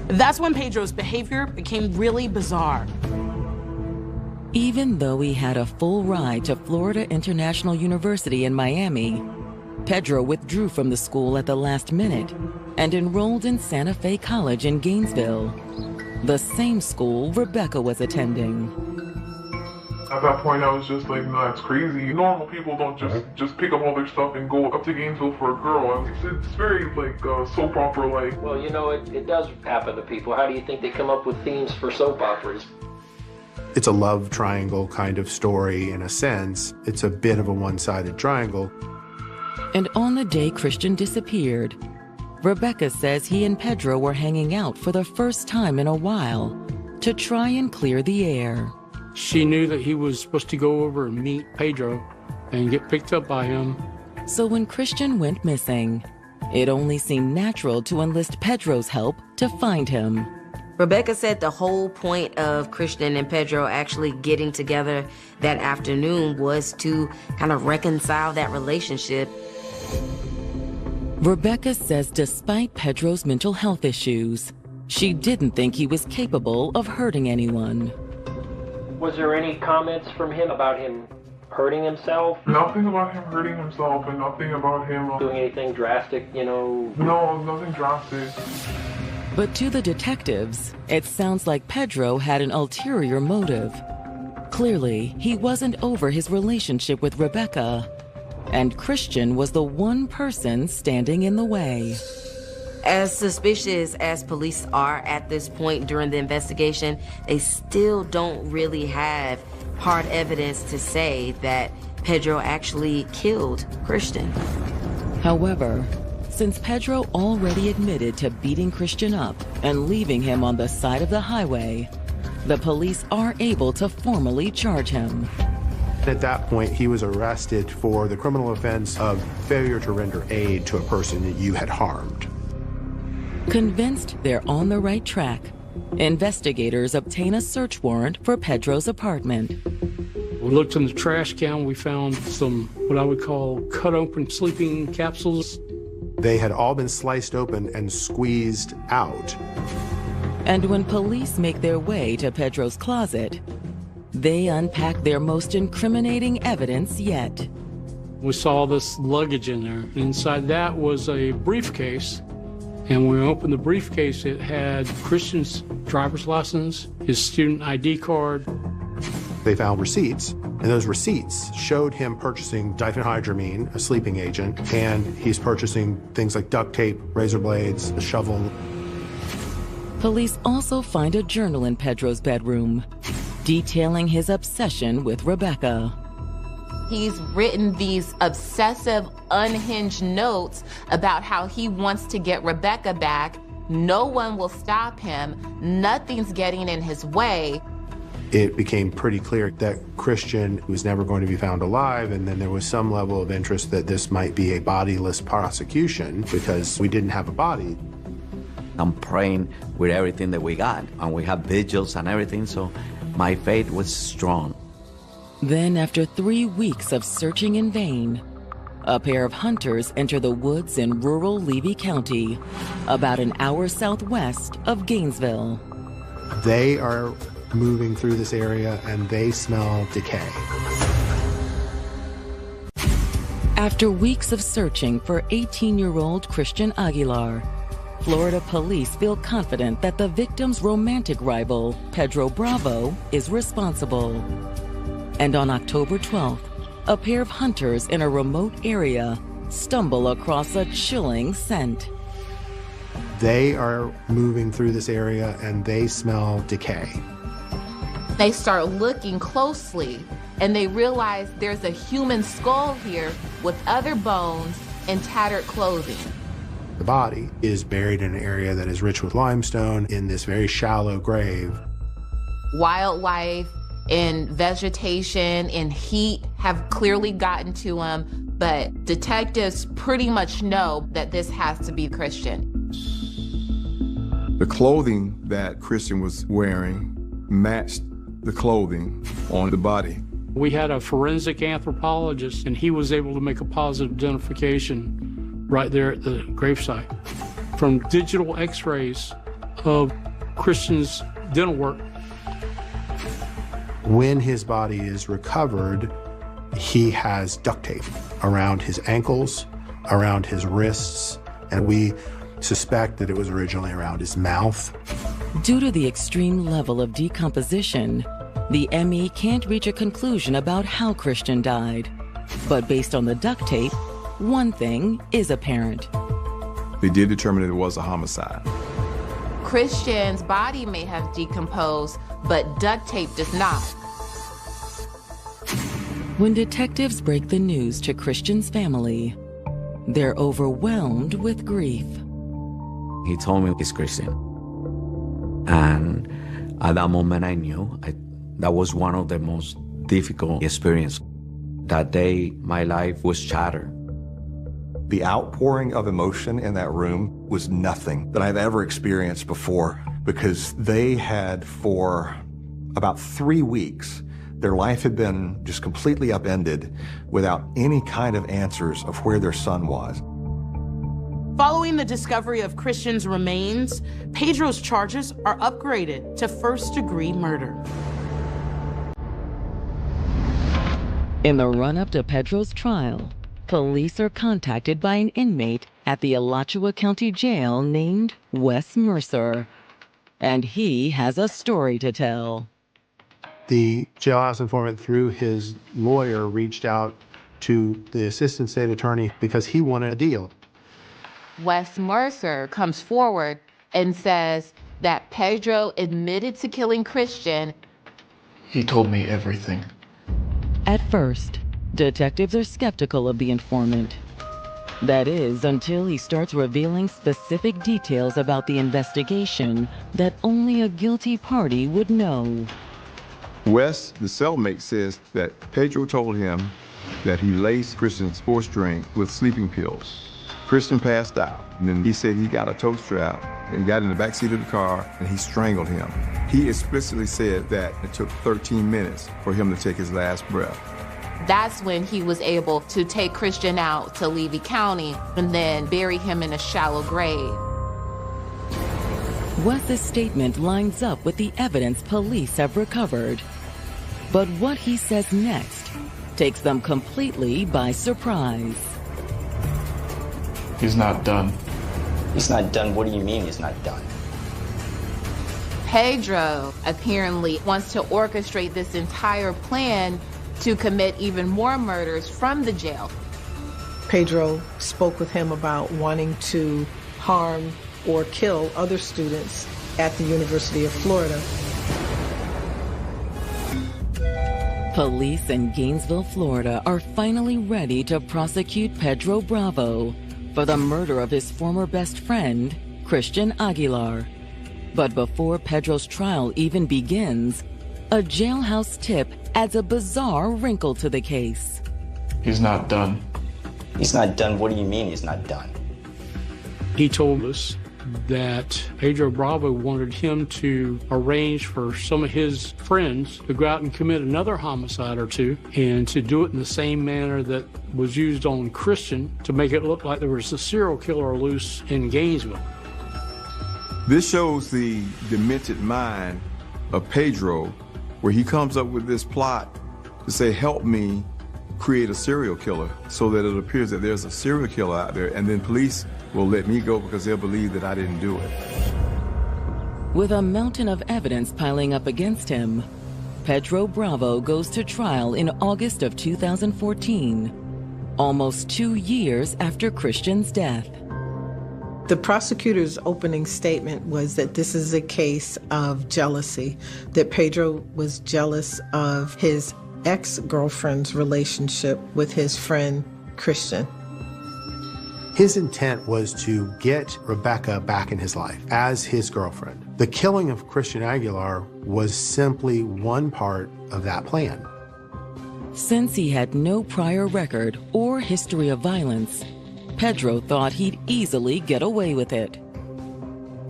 That's when Pedro's behavior became really bizarre. Even though he had a full ride to Florida International University in Miami, Pedro withdrew from the school at the last minute and enrolled in Santa Fe College in Gainesville, the same school Rebecca was attending. At that point, I was just like, no, that's crazy. Normal people don't just pick up all their stuff and go up to Gainesville for a girl. It's very, like, soap opera-like. Well, you know, it does happen to people. How do you think they come up with themes for soap operas? It's a love triangle kind of story in a sense. It's a bit of a one-sided triangle. And on the day Christian disappeared, Rebecca says he and Pedro were hanging out for the first time in a while to try and clear the air. She knew that he was supposed to go over and meet Pedro and get picked up by him. So when Christian went missing, it only seemed natural to enlist Pedro's help to find him. Rebecca said the whole point of Christian and Pedro actually getting together that afternoon was to kind of reconcile that relationship. Rebecca says despite Pedro's mental health issues, she didn't think he was capable of hurting anyone. Was there any comments from him about him hurting himself? Nothing about him hurting himself and nothing about him doing anything drastic, you know? No, nothing drastic. But to the detectives, it sounds like Pedro had an ulterior motive. Clearly, he wasn't over his relationship with Rebecca, and Christian was the one person standing in the way. As suspicious as police are at this point during the investigation, they still don't really have hard evidence to say that Pedro actually killed Christian. However, since Pedro already admitted to beating Christian up and leaving him on the side of the highway, the police are able to formally charge him. At that point, he was arrested for the criminal offense of failure to render aid to a person that you had harmed. Convinced they're on the right track, investigators obtain a search warrant for Pedro's apartment. We looked in the trash can. We found some, what I would call cut open sleeping capsules. They had all been sliced open and squeezed out. And when police make their way to Pedro's closet, they unpack their most incriminating evidence yet. We saw this luggage in there. Inside that was a briefcase. And when we opened the briefcase, it had Christian's driver's license, his student ID card. They found receipts, and those receipts showed him purchasing diphenhydramine, a sleeping agent, and he's purchasing things like duct tape, razor blades, a shovel. Police also find a journal in Pedro's bedroom, detailing his obsession with Rebecca. He's written these obsessive, unhinged notes about how he wants to get Rebecca back. No one will stop him. Nothing's getting in his way. It became pretty clear that Christian was never going to be found alive, and then there was some level of interest that this might be a bodiless prosecution because we didn't have a body. I'm praying with everything that we got, and we have vigils and everything, so my faith was strong. Then, after 3 weeks of searching in vain, a pair of hunters enter the woods in rural Levy County, about an hour southwest of Gainesville. They are moving through this area and they smell decay. After weeks of searching for 18-year-old Christian Aguilar, Florida police feel confident that the victim's romantic rival, Pedro Bravo, is responsible. And on October 12th, a pair of hunters in a remote area stumble across a chilling scent. They are moving through this area and they smell decay. They start looking closely and they realize there's a human skull here with other bones and tattered clothing. The body is buried in an area that is rich with limestone in this very shallow grave. Wildlife and vegetation and heat have clearly gotten to him, but detectives pretty much know that this has to be Christian. The clothing that Christian was wearing matched the clothing on the body. We had a forensic anthropologist, and he was able to make a positive identification right there at the gravesite from digital x-rays of Christian's dental work. When his body is recovered, he has duct tape around his ankles, around his wrists, and we suspect that it was originally around his mouth. Due to the extreme level of decomposition, the ME can't reach a conclusion about how Christian died. But based on the duct tape, one thing is apparent. They did determine it was a homicide. Christian's body may have decomposed, but duct tape does not. When detectives break the news to Christian's family, they're overwhelmed with grief. He told me he's Christian. And at that moment I knew that was one of the most difficult experiences. That day, my life was shattered. The outpouring of emotion in that room was nothing that I've ever experienced before, because they had, for about 3 weeks, their life had been just completely upended without any kind of answers of where their son was. Following the discovery of Christian's remains, Pedro's charges are upgraded to first-degree murder. In the run-up to Pedro's trial, police are contacted by an inmate at the Alachua County Jail named Wes Mercer, and he has a story to tell. The jailhouse informant, through his lawyer, reached out to the assistant state attorney because he wanted a deal. Wes Mercer comes forward and says that Pedro admitted to killing Christian. He told me everything. At first, detectives are skeptical of the informant. That is, until he starts revealing specific details about the investigation that only a guilty party would know. Wes, the cellmate, says that Pedro told him that he laced Christian's sports drink with sleeping pills. Christian passed out, and then he said he got a toe strap and got in the backseat of the car, and he strangled him. He explicitly said that it took 13 minutes for him to take his last breath. That's when he was able to take Christian out to Levy County and then bury him in a shallow grave. Wes's statement lines up with the evidence police have recovered. But what he says next takes them completely by surprise. He's not done. He's not done? What do you mean he's not done? Pedro apparently wants to orchestrate this entire plan to commit even more murders from the jail. Pedro spoke with him about wanting to harm or kill other students at the University of Florida. Police in Gainesville, Florida are finally ready to prosecute Pedro Bravo for the murder of his former best friend, Christian Aguilar. But before Pedro's trial even begins, a jailhouse tip adds a bizarre wrinkle to the case. He's not done. He's not done? What do you mean he's not done? He told us that Pedro Bravo wanted him to arrange for some of his friends to go out and commit another homicide or two, and to do it in the same manner that was used on Christian, to make it look like there was a serial killer loose in Gainesville. This shows the demented mind of Pedro, where he comes up with this plot to say, help me create a serial killer, so that it appears that there's a serial killer out there, and then police will let me go because they'll believe that I didn't do it. With a mountain of evidence piling up against him, Pedro Bravo goes to trial in August of 2014, almost 2 years after Christian's death. The prosecutor's opening statement was that this is a case of jealousy, that Pedro was jealous of his ex-girlfriend's relationship with his friend Christian. His intent was to get Rebecca back in his life as his girlfriend. The killing of Christian Aguilar was simply one part of that plan. Since he had no prior record or history of violence, Pedro thought he'd easily get away with it.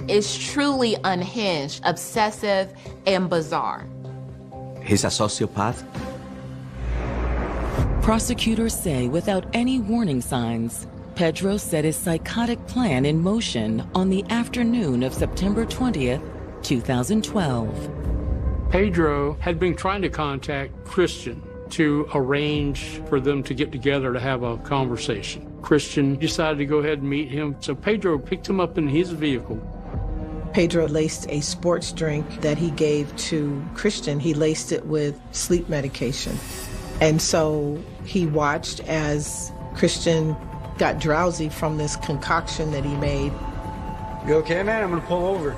It's truly unhinged, obsessive, and bizarre. He's a sociopath. Prosecutors say without any warning signs, Pedro set his psychotic plan in motion on the afternoon of September 20th, 2012. Pedro had been trying to contact Christian to arrange for them to get together to have a conversation. Christian decided to go ahead and meet him, so Pedro picked him up in his vehicle. Pedro laced a sports drink that he gave to Christian. He laced it with sleep medication. And so he watched as Christian got drowsy from this concoction that he made. You okay, man? I'm gonna pull over.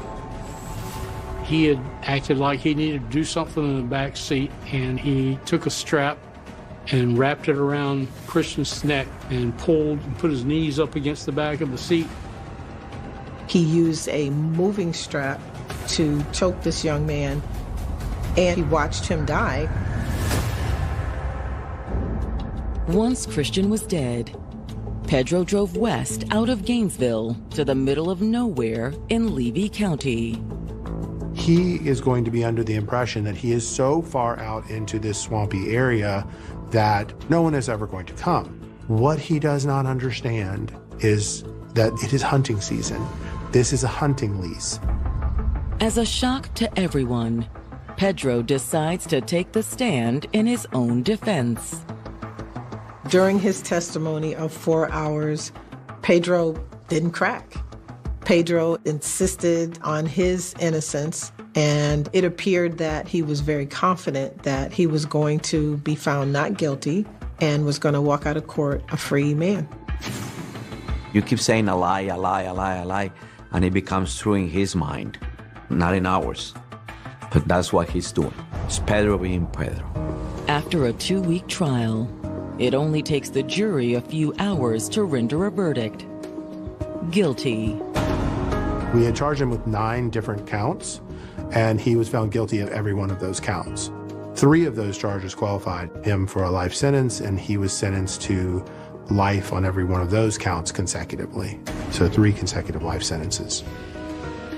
He had acted like he needed to do something in the back seat, and he took a strap and wrapped it around Christian's neck and pulled and put his knees up against the back of the seat. He used a moving strap to choke this young man, and he watched him die. Once Christian was dead, Pedro drove west out of Gainesville to the middle of nowhere in Levy County. He is going to be under the impression that he is so far out into this swampy area that no one is ever going to come. What he does not understand is that it is hunting season. This is a hunting lease. As a shock to everyone, Pedro decides to take the stand in his own defense. During his testimony of 4 hours, Pedro didn't crack. Pedro insisted on his innocence, and it appeared that he was very confident that he was going to be found not guilty and was going to walk out of court a free man. You keep saying a lie, a lie, a lie, a lie, and it becomes true in his mind, not in ours. But that's what he's doing. It's Pedro being Pedro. After a 2-week trial, it only takes the jury a few hours to render a verdict. Guilty. We had charged him with 9 different counts, and he was found guilty of every one of those counts. 3 of those charges qualified him for a life sentence, and he was sentenced to life on every one of those counts consecutively. So 3 consecutive life sentences.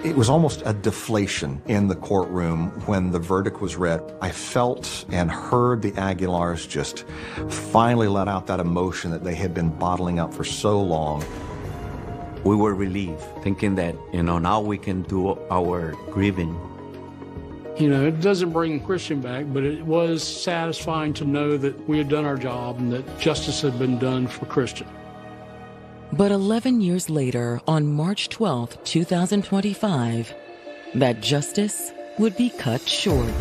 It was almost a deflation in the courtroom when the verdict was read. I felt and heard the Aguilars just finally let out that emotion that they had been bottling up for so long. We were relieved, thinking that, now we can do our grieving. It doesn't bring Christian back, but it was satisfying to know that we had done our job and that justice had been done for Christian. But 11 years later, on March 12, 2025, that justice would be cut short.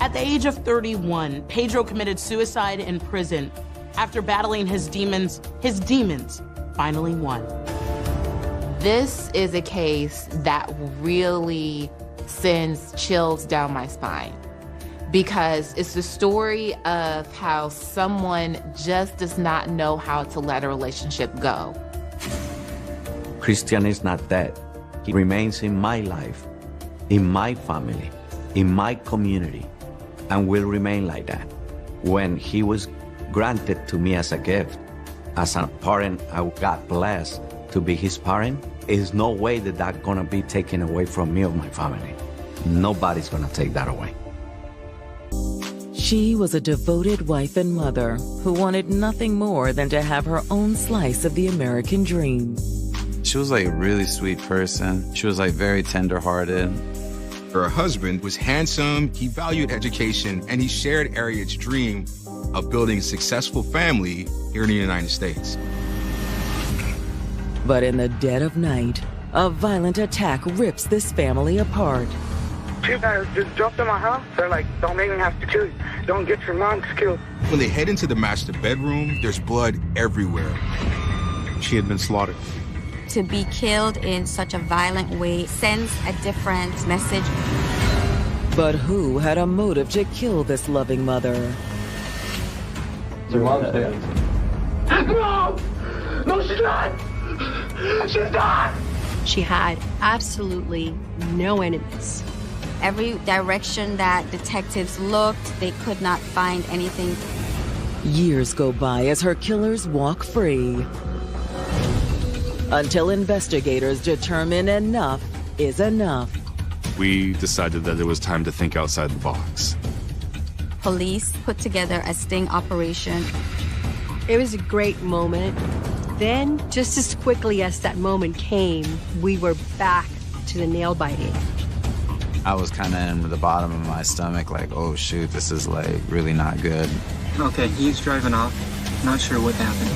At the age of 31, Pedro committed suicide in prison. After battling his demons finally won. This is a case that really sends chills down my spine, because it's the story of how someone just does not know how to let a relationship go. Christian is not dead. He remains in my life, in my family, in my community, and will remain like that. When he was granted to me as a gift, as a parent, I got blessed to be his parent. There's no way that that's gonna be taken away from me or my family. Nobody's gonna take that away. She was a devoted wife and mother who wanted nothing more than to have her own slice of the American dream. She was like a really sweet person. She was like very tender-hearted. Her husband was handsome, he valued education, and he shared Harriet's dream of building a successful family here in the United States. But in the dead of night, a violent attack rips this family apart. 2 guys just jumped in my house. They're like, don't make me have to kill you. Don't get your mom killed. When they head into the master bedroom, there's blood everywhere. She had been slaughtered. To be killed in such a violent way sends a different message. But who had a motive to kill this loving mother? Your mom's dead. No! No, she's not! She's not! She had absolutely no enemies. Every direction that detectives looked, they could not find anything. Years go by as her killers walk free, until investigators determine enough is enough. We decided that it was time to think outside the box. Police put together a sting operation. It was a great moment. Then, just as quickly as that moment came, we were back to the nail biting. I was kind of in the bottom of my stomach, like, oh shoot, this is like really not good. Okay, he's driving off. Not sure what happened.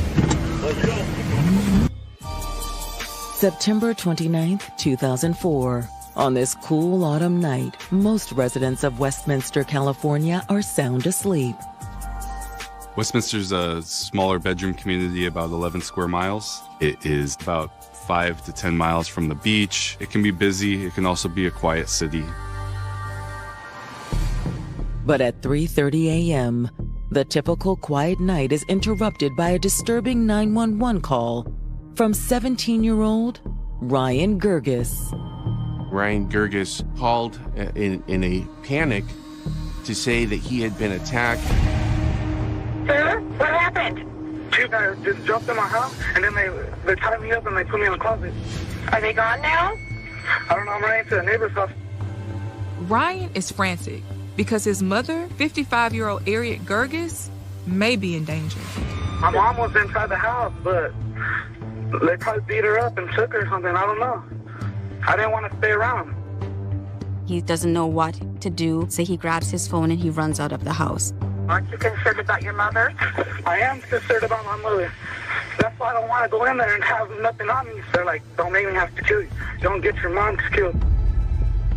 September 29th, 2004. On this cool autumn night, most residents of Westminster, California are sound asleep. Westminster's a smaller bedroom community, about 11 square miles. It is about 5 to 10 miles from the beach. It can be busy. It can also be a quiet city. But at 3:30 a.m., the typical quiet night is interrupted by a disturbing 911 call from 17-year-old Ryan Gerges. Ryan Gerges called in a panic to say that he had been attacked. Sir, what happened? Two guys just jumped in my house, and then they tied me up and they put me in the closet. Are they gone now? I don't know. I'm running to the neighbor's house. Ryan is frantic because his mother, 55-year-old Harriet Gerges, may be in danger. My mom was inside the house, but they probably beat her up and took her or something. I don't know. I didn't want to stay around. He doesn't know what to do, so he grabs his phone and he runs out of the house. Aren't you concerned about your mother? I am concerned about my mother. That's why I don't want to go in there and have nothing on me. They're like, don't make me have to kill you. Don't get your mom killed.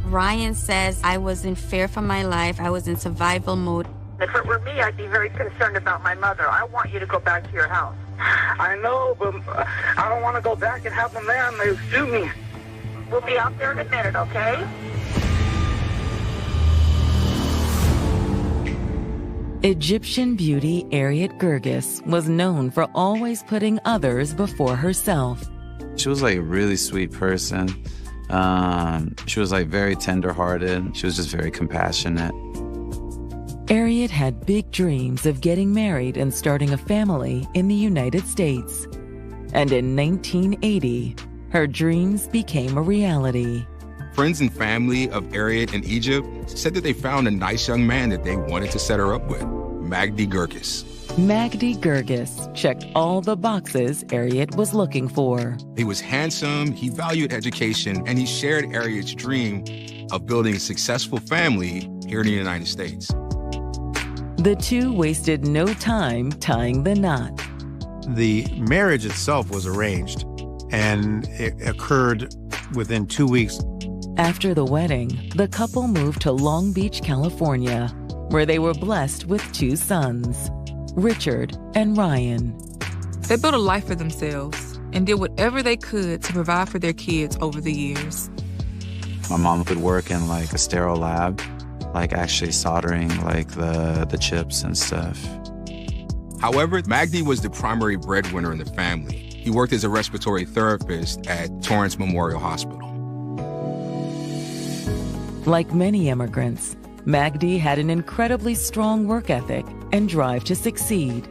Ryan says, I was in fear for my life. I was in survival mode. If it were me, I'd be very concerned about my mother. I want you to go back to your house. I know, but I don't want to go back and have them there and they shoot me. We'll be out there in a minute, okay? Egyptian beauty Harriet Gerges was known for always putting others before herself. She was like a really sweet person. She was like very tender-hearted. She was just very compassionate. Harriet had big dreams of getting married and starting a family in the United States. And in 1980, her dreams became a reality. Friends and family of Harriet in Egypt said that they found a nice young man that they wanted to set her up with, Magdi Gerges. Magdi Gerges checked all the boxes Harriet was looking for. He was handsome, he valued education, and he shared Harriet's dream of building a successful family here in the United States. The two wasted no time tying the knot. The marriage itself was arranged, and it occurred within 2 weeks. After the wedding, the couple moved to Long Beach, California, where they were blessed with 2 sons, Richard and Ryan. They built a life for themselves and did whatever they could to provide for their kids over the years. My mom would work in like a sterile lab, like actually soldering like the chips and stuff. However, Magdi was the primary breadwinner in the family. He worked as a respiratory therapist at Torrance Memorial Hospital. Like many immigrants, Magdi had an incredibly strong work ethic and drive to succeed.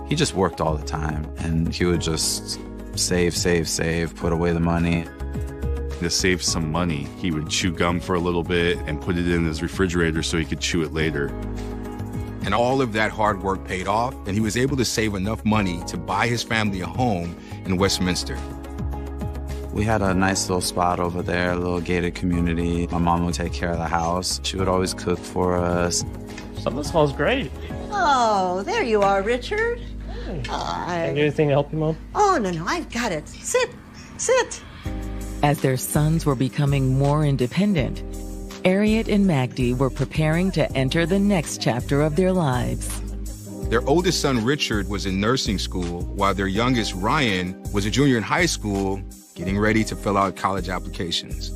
He just worked all the time, and he would just save, put away the money. To save some money, he would chew gum for a little bit and put it in his refrigerator so he could chew it later. And all of that hard work paid off, and he was able to save enough money to buy his family a home in Westminster. We had a nice little spot over there, a little gated community. My mom would take care of the house. She would always cook for us. Something smells great. Oh, there you are, Richard. Can I do anything to help you, Mom? Oh, no, I've got it. Sit. As their sons were becoming more independent, Harriet and Magdi were preparing to enter the next chapter of their lives. Their oldest son, Richard, was in nursing school, while their youngest, Ryan, was a junior in high school, getting ready to fill out college applications.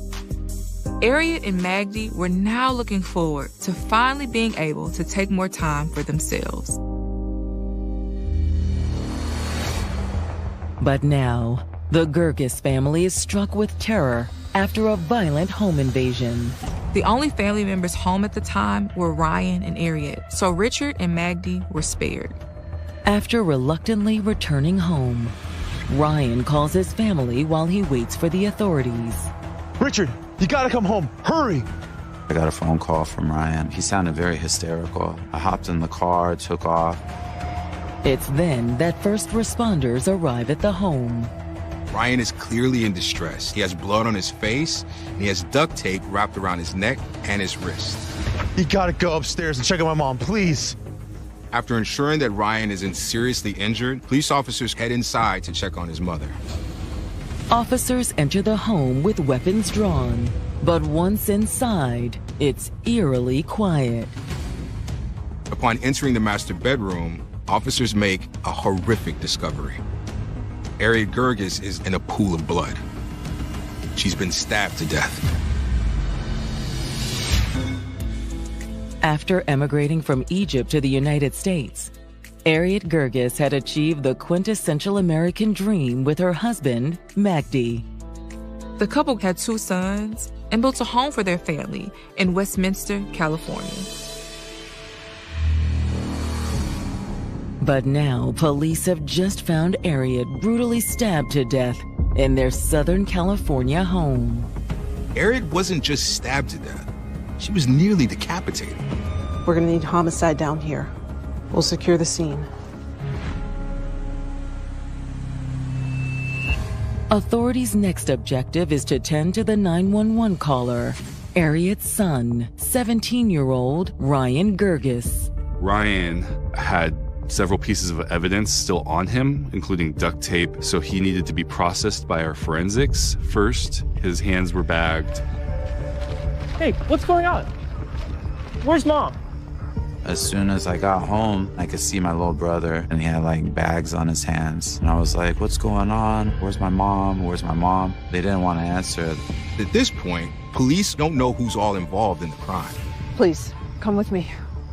Harriet and Magdi were now looking forward to finally being able to take more time for themselves. But now, the Gerges family is struck with terror after a violent home invasion. The only family members home at the time were Ryan and Harriet, so Richard and Magdi were spared. After reluctantly returning home, Ryan calls his family while he waits for the authorities. Richard, you gotta come home. Hurry! I got a phone call from Ryan. He sounded very hysterical. I hopped in the car, took off. It's then that first responders arrive at the home. Ryan is clearly in distress. He has blood on his face, and he has duct tape wrapped around his neck and his wrist. You gotta go upstairs and check on my mom, please. After ensuring that Ryan isn't seriously injured, police officers head inside to check on his mother. Officers enter the home with weapons drawn, but once inside, it's eerily quiet. Upon entering the master bedroom, officers make a horrific discovery. Harriet Gerges is in a pool of blood. She's been stabbed to death. After emigrating from Egypt to the United States, Harriet Gerges had achieved the quintessential American dream with her husband, Magdi. The couple had 2 sons and built a home for their family in Westminster, California. But now, police have just found Harriet brutally stabbed to death in their Southern California home. Harriet wasn't just stabbed to death. She was nearly decapitated. We're gonna need homicide down here. We'll secure the scene. Authorities' next objective is to tend to the 911 caller, Harriet's son, 17-year-old Ryan Gerges. Ryan had several pieces of evidence still on him, including duct tape, so he needed to be processed by our forensics. First, his hands were bagged. Hey, what's going on? Where's Mom? As soon as I got home, I could see my little brother, and he had like bags on his hands. And I was like, what's going on? Where's my mom? Where's my mom? They didn't want to answer. At this point, police don't know who's all involved in the crime. Please, come with me.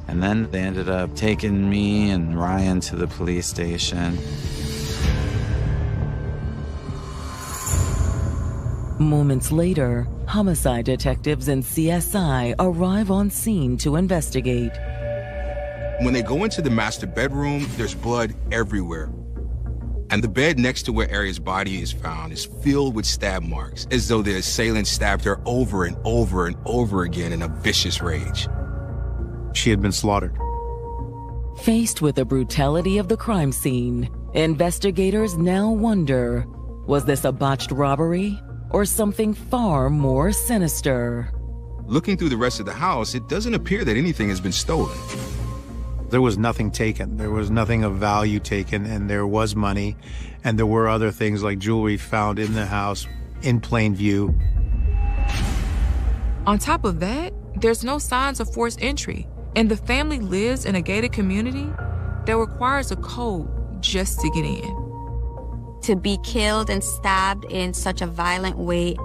And then they ended up taking me and Ryan to the police station. Moments later, homicide detectives and CSI arrive on scene to investigate. When they go into the master bedroom, there's blood everywhere. And the bed next to where Harriet's body is found is filled with stab marks, as though the assailant stabbed her over and over and over again in a vicious rage. She had been slaughtered. Faced with the brutality of the crime scene, investigators now wonder, was this a botched robbery or something far more sinister? Looking through the rest of the house, it doesn't appear that anything has been stolen. There was nothing taken. There was nothing of value taken, and there was money, and there were other things like jewelry found in the house in plain view. On top of that, there's no signs of forced entry, and the family lives in a gated community that requires a code just to get in. To be killed and stabbed in such a violent way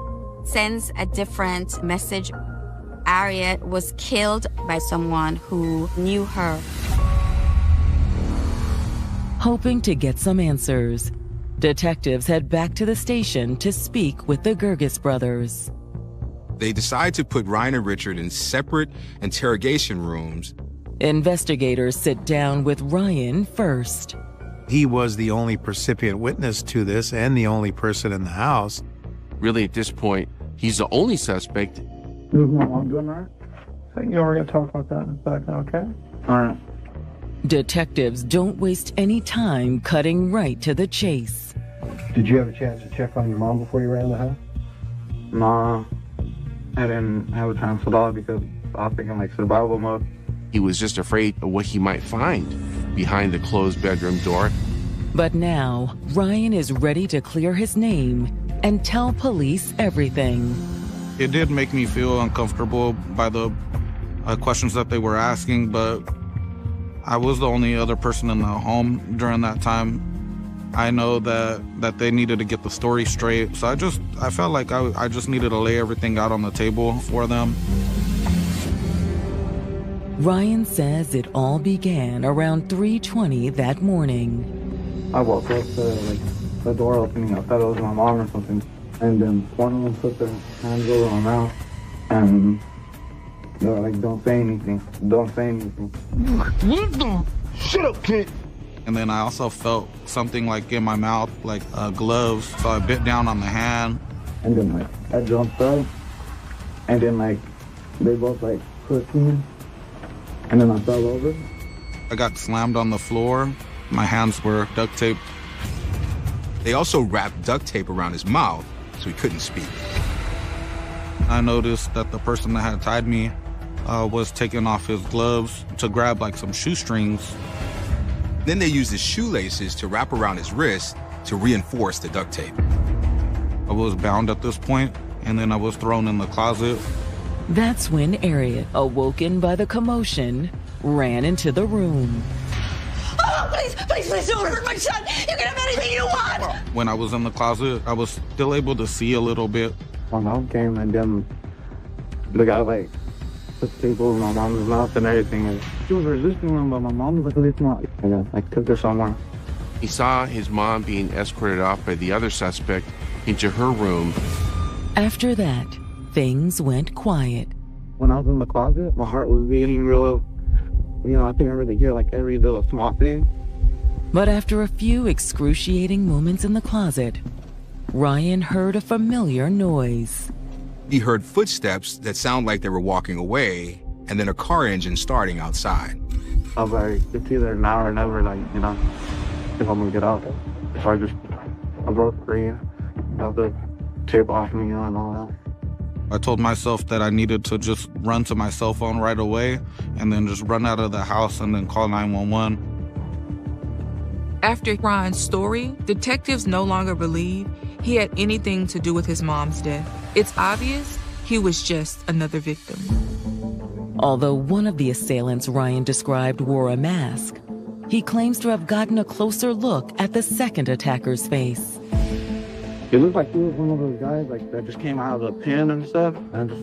sends a different message. Harriet was killed by someone who knew her. Hoping to get some answers, detectives head back to the station to speak with the Gerges brothers. They decide to put Ryan and Richard in separate interrogation rooms. Investigators sit down with Ryan first. He was the only precipient witness to this and the only person in the house. Really, at this point, he's the only suspect. Is my mom doing all right? I think we're going to talk about that in a second, okay? All right. Detectives don't waste any time cutting right to the chase. Did you have a chance to check on your mom before you ran the house? Nah, I didn't have a chance at all because I was thinking like survival mode. He was just afraid of what he might find behind the closed bedroom door. But now, Ryan is ready to clear his name and tell police everything. It did make me feel uncomfortable by the questions that they were asking, but I was the only other person in the home during that time. I know that they needed to get the story straight, so I felt like I just needed to lay everything out on the table for them. Ryan says it all began around 3:20 that morning. I woke up to the door opening. I thought it was my mom or something. And then one of them put their hands over my mouth and they were like, don't say anything. Don't say anything. What the? Shut up, kid. And then I also felt something like in my mouth, like gloves. So I bit down on the hand. And then I jumped up. And then they both pushed me. And then I fell over. I got slammed on the floor. My hands were duct taped. They also wrapped duct tape around his mouth so he couldn't speak. I noticed that the person that had tied me was taking off his gloves to grab like some shoestrings. Then they used his shoelaces to wrap around his wrist to reinforce the duct tape. I was bound at this point, and then I was thrown in the closet. That's when Harriet, awoken by the commotion, ran into the room. Oh, please don't hurt my son. You can have anything you want. When I was in the closet, I was still able to see a little bit. My mom came and then the guy like put the tape over my mom's mouth and everything. And she was resisting him, but my mom was like, not. And then I took her somewhere. He saw his mom being escorted off by the other suspect into her room. After that, things went quiet. When I was in the closet, my heart was beating real, I couldn't really hear like every little small thing. But after a few excruciating moments in the closet, Ryan heard a familiar noise. He heard footsteps that sound like they were walking away, and then a car engine starting outside. I was like, it's either now or never, if I'm gonna get out. So I broke free, got the tape off me and all that. I told myself that I needed to just run to my cell phone right away and then just run out of the house and then call 911. After Ryan's story, detectives no longer believe he had anything to do with his mom's death. It's obvious he was just another victim. Although one of the assailants Ryan described wore a mask, he claims to have gotten a closer look at the second attacker's face. It looked like he was one of those guys that just came out of the pen and stuff and just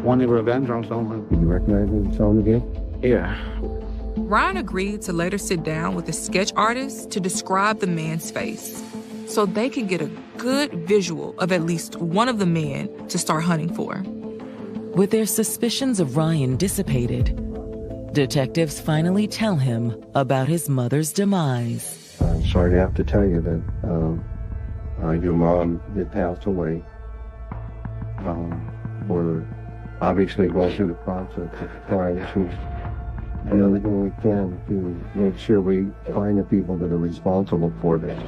wanted revenge on someone. Did you recognize him again? Yeah. Ryan agreed to later sit down with a sketch artist to describe the man's face so they could get a good visual of at least one of the men to start hunting for. With their suspicions of Ryan dissipated, detectives finally tell him about his mother's demise. I'm sorry to have to tell you that your mom did pass away. We're obviously going through the process of trying to do everything we can to make sure we find the people that are responsible for this.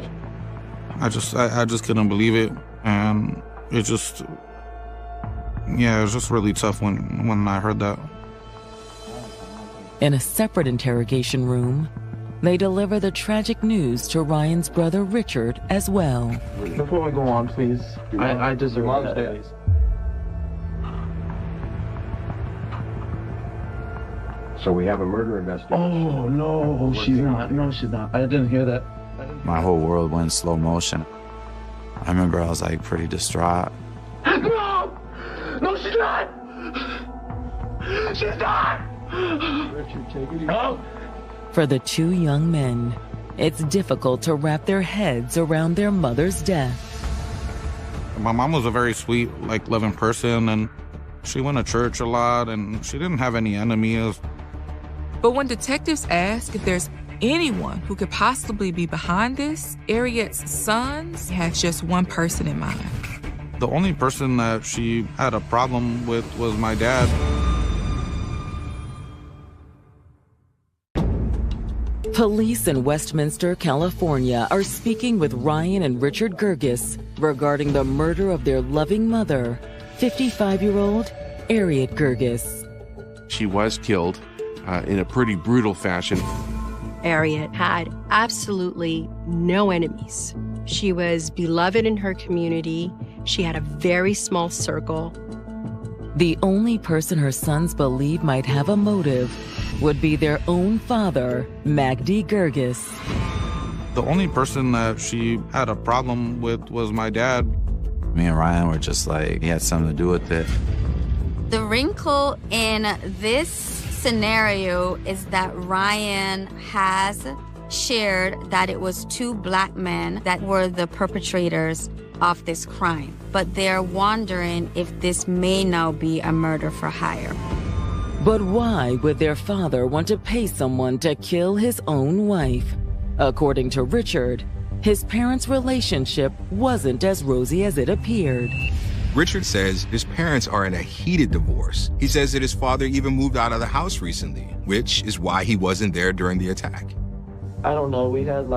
I just couldn't believe it, and it was just really tough when I heard that. In a separate interrogation room, they deliver the tragic news to Ryan's brother Richard as well. Before we go on, please, I deserve that. So we have a murder investigation. Oh, no, she's not. No, she's not. I didn't hear that. My whole world went in slow motion. I remember I was pretty distraught. No! No, she's not! She's not! Richard, take it easy. No! For the two young men, it's difficult to wrap their heads around their mother's death. My mom was a very sweet, loving person, and she went to church a lot, and she didn't have any enemies. But when detectives ask if there's anyone who could possibly be behind this, Harriet's sons has just one person in mind. The only person that she had a problem with was my dad. Police in Westminster, California are speaking with Ryan and Richard Gerges regarding the murder of their loving mother, 55-year-old Harriet Gerges. She was killed in a pretty brutal fashion. Harriet had absolutely no enemies. She was beloved in her community. She had a very small circle. The only person her sons believe might have a motive would be their own father, Magdi Gerges. The only person that she had a problem with was my dad. Me and Ryan were just he had something to do with it. The wrinkle in this scenario is that Ryan has shared that it was two black men that were the perpetrators of this crime. But they're wondering if this may now be a murder for hire. But why would their father want to pay someone to kill his own wife? According to Richard, his parents' relationship wasn't as rosy as it appeared. Richard says his parents are in a heated divorce. He says that his father even moved out of the house recently, which is why he wasn't there during the attack. I don't know. We had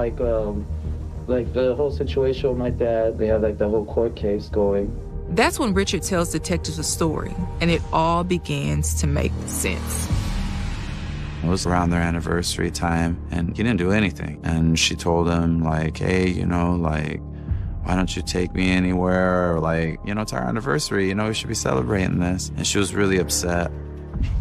Like the whole situation with my dad, they had like the whole court case going. That's when Richard tells detectives a story, and it all begins to make sense. It was around their anniversary time, and he didn't do anything. And she told him, like, hey, you know, like, why don't you take me anywhere? Or like, you know, it's our anniversary, you know, we should be celebrating this. And she was really upset.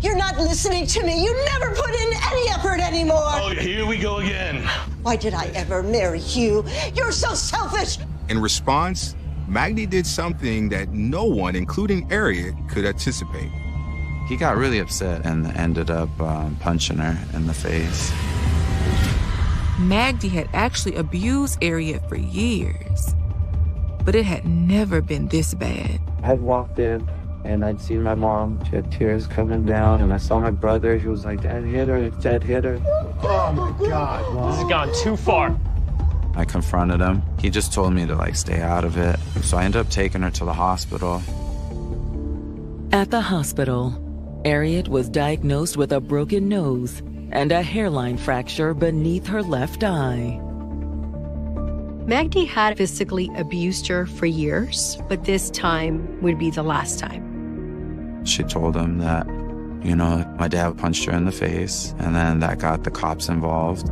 You're not listening to me. You never put in any effort anymore. Oh, here we go again. Why did I ever marry you? You're so selfish. In response, Magdi did something that no one, including Harriet, could anticipate. He got really upset and ended up punching her in the face. Magdi had actually abused Harriet for years, but it had never been this bad. I had walked in and I'd seen my mom. She had tears coming down, and I saw my brother. He was like, Dad hit her, Dad hit her. Oh my God, Mom. This has gone too far. I confronted him. He just told me to like stay out of it. So I ended up taking her to the hospital. At the hospital, Harriet was diagnosed with a broken nose and a hairline fracture beneath her left eye. Magdi had physically abused her for years, but this time would be the last time. She told him that, you know, my dad punched her in the face, and then that got the cops involved.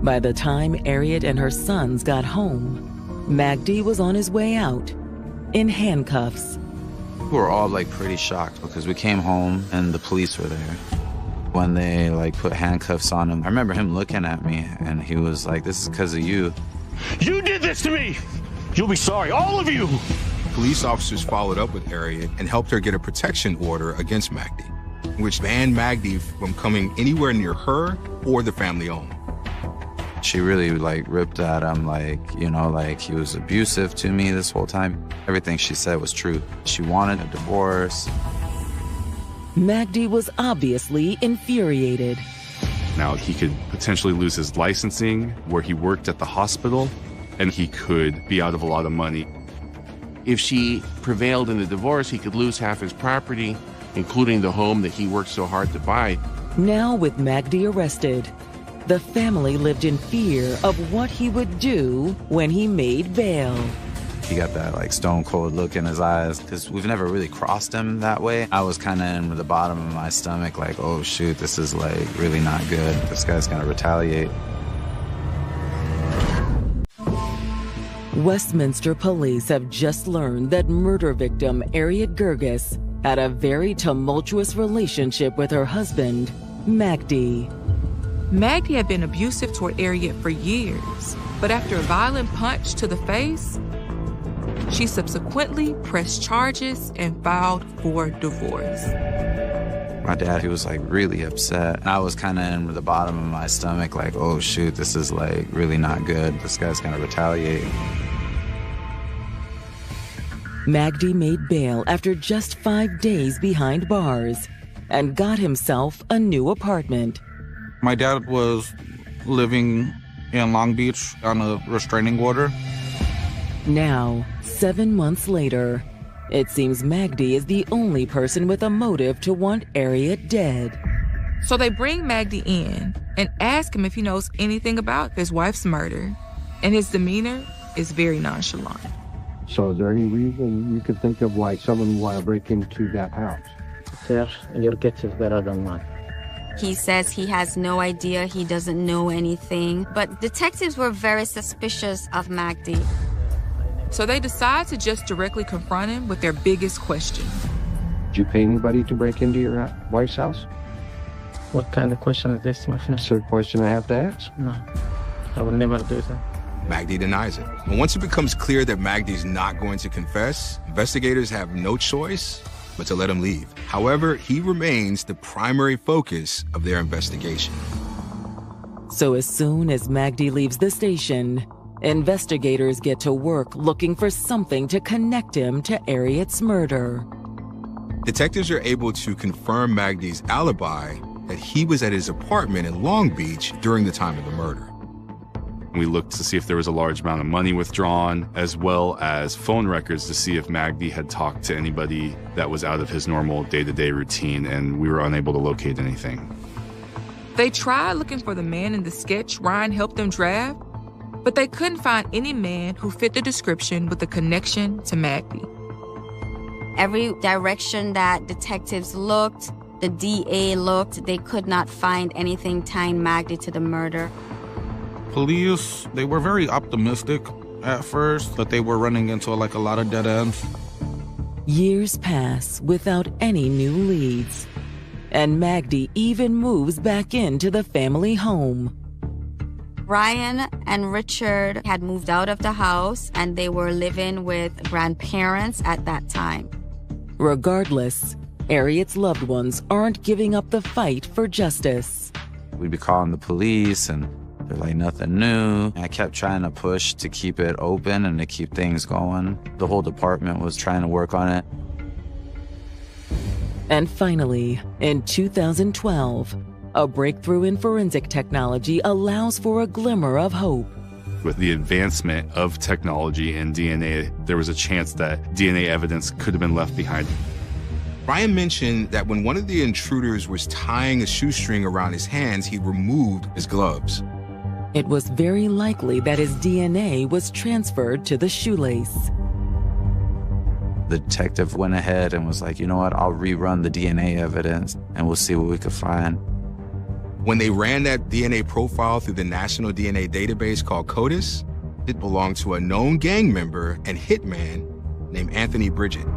By the time Harriet and her sons got home, Magdi was on his way out, in handcuffs. We were all like pretty shocked because we came home and the police were there. When they like put handcuffs on him, I remember him looking at me and he was like, this is because of you. You did this to me! You'll be sorry, all of you! Police officers followed up with Harriet and helped her get a protection order against Magdi, which banned Magdi from coming anywhere near her or the family home. She really like ripped at him, like, you know, like he was abusive to me this whole time. Everything she said was true. She wanted a divorce. Magdi was obviously infuriated. Now, he could potentially lose his licensing where he worked at the hospital, and he could be out of a lot of money. If she prevailed in the divorce, he could lose half his property, including the home that he worked so hard to buy. Now with Magdi arrested, the family lived in fear of what he would do when he made bail. He got that like stone cold look in his eyes because we've never really crossed him that way. I was kind of in the bottom of my stomach like, oh shoot, this is like really not good. This guy's gonna retaliate. Westminster police have just learned that murder victim Harriet Gerges had a very tumultuous relationship with her husband, Magdi. Magdi had been abusive toward Harriet for years, but after a violent punch to the face, she subsequently pressed charges and filed for divorce. My dad, he was like really upset. I was kind of in the bottom of my stomach like, oh shoot, this is like really not good. This guy's gonna retaliate. Magdi made bail after just 5 days behind bars and got himself a new apartment. My dad was living in Long Beach on a restraining order. Now, 7 months later, it seems Magdi is the only person with a motive to want Harriet dead. So they bring Magdi in and ask him if he knows anything about his wife's murder, and his demeanor is very nonchalant. So is there any reason you could think of why someone would want to break into that house? Yes, your guess is better than mine. He says he has no idea, he doesn't know anything, but detectives were very suspicious of Magdi. So they decide to just directly confront him with their biggest question. Did you pay anybody to break into your wife's house? What kind of question is this, my friend? It's a question I have to ask. No, I would never do that. Magdi denies it. And once it becomes clear that Magdi's not going to confess, investigators have no choice but to let him leave. However, he remains the primary focus of their investigation. So as soon as Magdi leaves the station, investigators get to work looking for something to connect him to Harriet's murder. Detectives are able to confirm Magdi's alibi that he was at his apartment in Long Beach during the time of the murder. We looked to see if there was a large amount of money withdrawn, as well as phone records to see if Magdi had talked to anybody that was out of his normal day-to-day routine, and we were unable to locate anything. They tried looking for the man in the sketch Ryan helped them draft, But they couldn't find any man who fit the description with a connection to Magdi. Every direction that detectives looked, the DA looked, they could not find anything tying Magdi to the murder. Police, they were very optimistic at first, but they were running into like a lot of dead ends. Years pass without any new leads, and Magdi even moves back into the family home. Ryan and Richard had moved out of the house and they were living with grandparents at that time. Regardless, Harriet's loved ones aren't giving up the fight for justice. We'd be calling the police and they're like, nothing new. I kept trying to push to keep it open and to keep things going. The whole department was trying to work on it. And finally, in 2012, a breakthrough in forensic technology allows for a glimmer of hope. With the advancement of technology and DNA, there was a chance that DNA evidence could have been left behind. Ryan mentioned that when one of the intruders was tying a shoestring around his hands, he removed his gloves. It was very likely that his DNA was transferred to the shoelace. The detective went ahead and was like, you know what, I'll rerun the DNA evidence and we'll see what we could find. When they ran that DNA profile through the National DNA database called CODIS, it belonged to a known gang member and hitman named Anthony Bridget.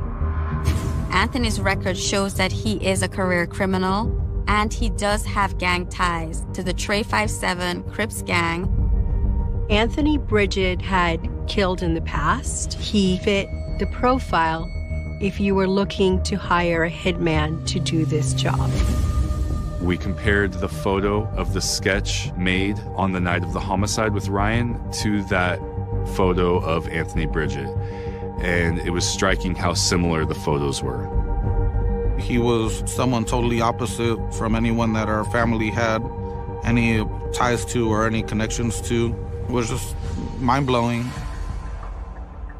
Anthony's record shows that he is a career criminal and he does have gang ties to the Trey 57 Crips gang. Anthony Bridget had killed in the past. He fit the profile if you were looking to hire a hitman to do this job. We compared the photo of the sketch made on the night of the homicide with Ryan to that photo of Anthony Bridget. And it was striking how similar the photos were. He was someone totally opposite from anyone that our family had any ties to or any connections to. It was just mind-blowing.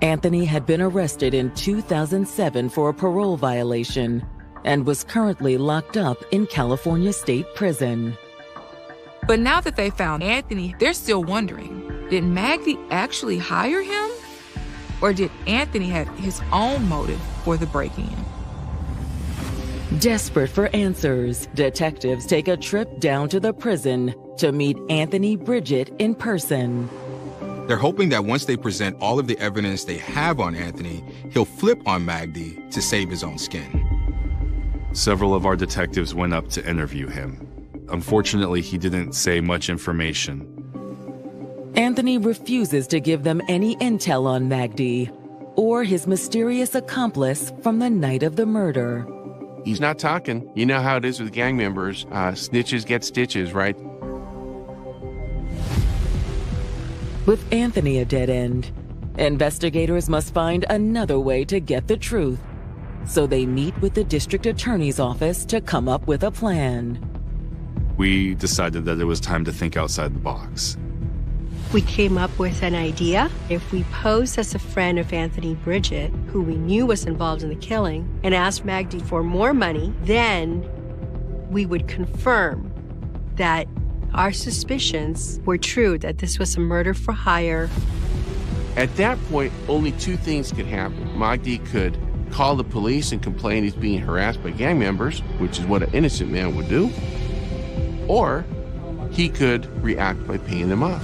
Anthony had been arrested in 2007 for a parole violation and was currently locked up in California State Prison. But now that they found Anthony, they're still wondering, did Magdi actually hire him? Or did Anthony have his own motive for the break-in? Desperate for answers, detectives take a trip down to the prison to meet Anthony Bridget in person. They're hoping that once they present all of the evidence they have on Anthony, he'll flip on Magdi to save his own skin. Several of our detectives went up to interview him. Unfortunately, he didn't say much information. Anthony refuses to give them any intel on Magdi or his mysterious accomplice from the night of the murder. He's not talking. You know how it is with gang members. Snitches get stitches, right? With Anthony a dead end, investigators must find another way to get the truth. So they meet with the district attorney's office to come up with a plan. We decided that it was time to think outside the box. We came up with an idea. If we posed as a friend of Anthony Bridget, who we knew was involved in the killing, and asked Magdi for more money, then we would confirm that our suspicions were true, that this was a murder for hire. At that point, only two things could happen. Magdi could call the police and complain he's being harassed by gang members, which is what an innocent man would do, or he could react by paying them off.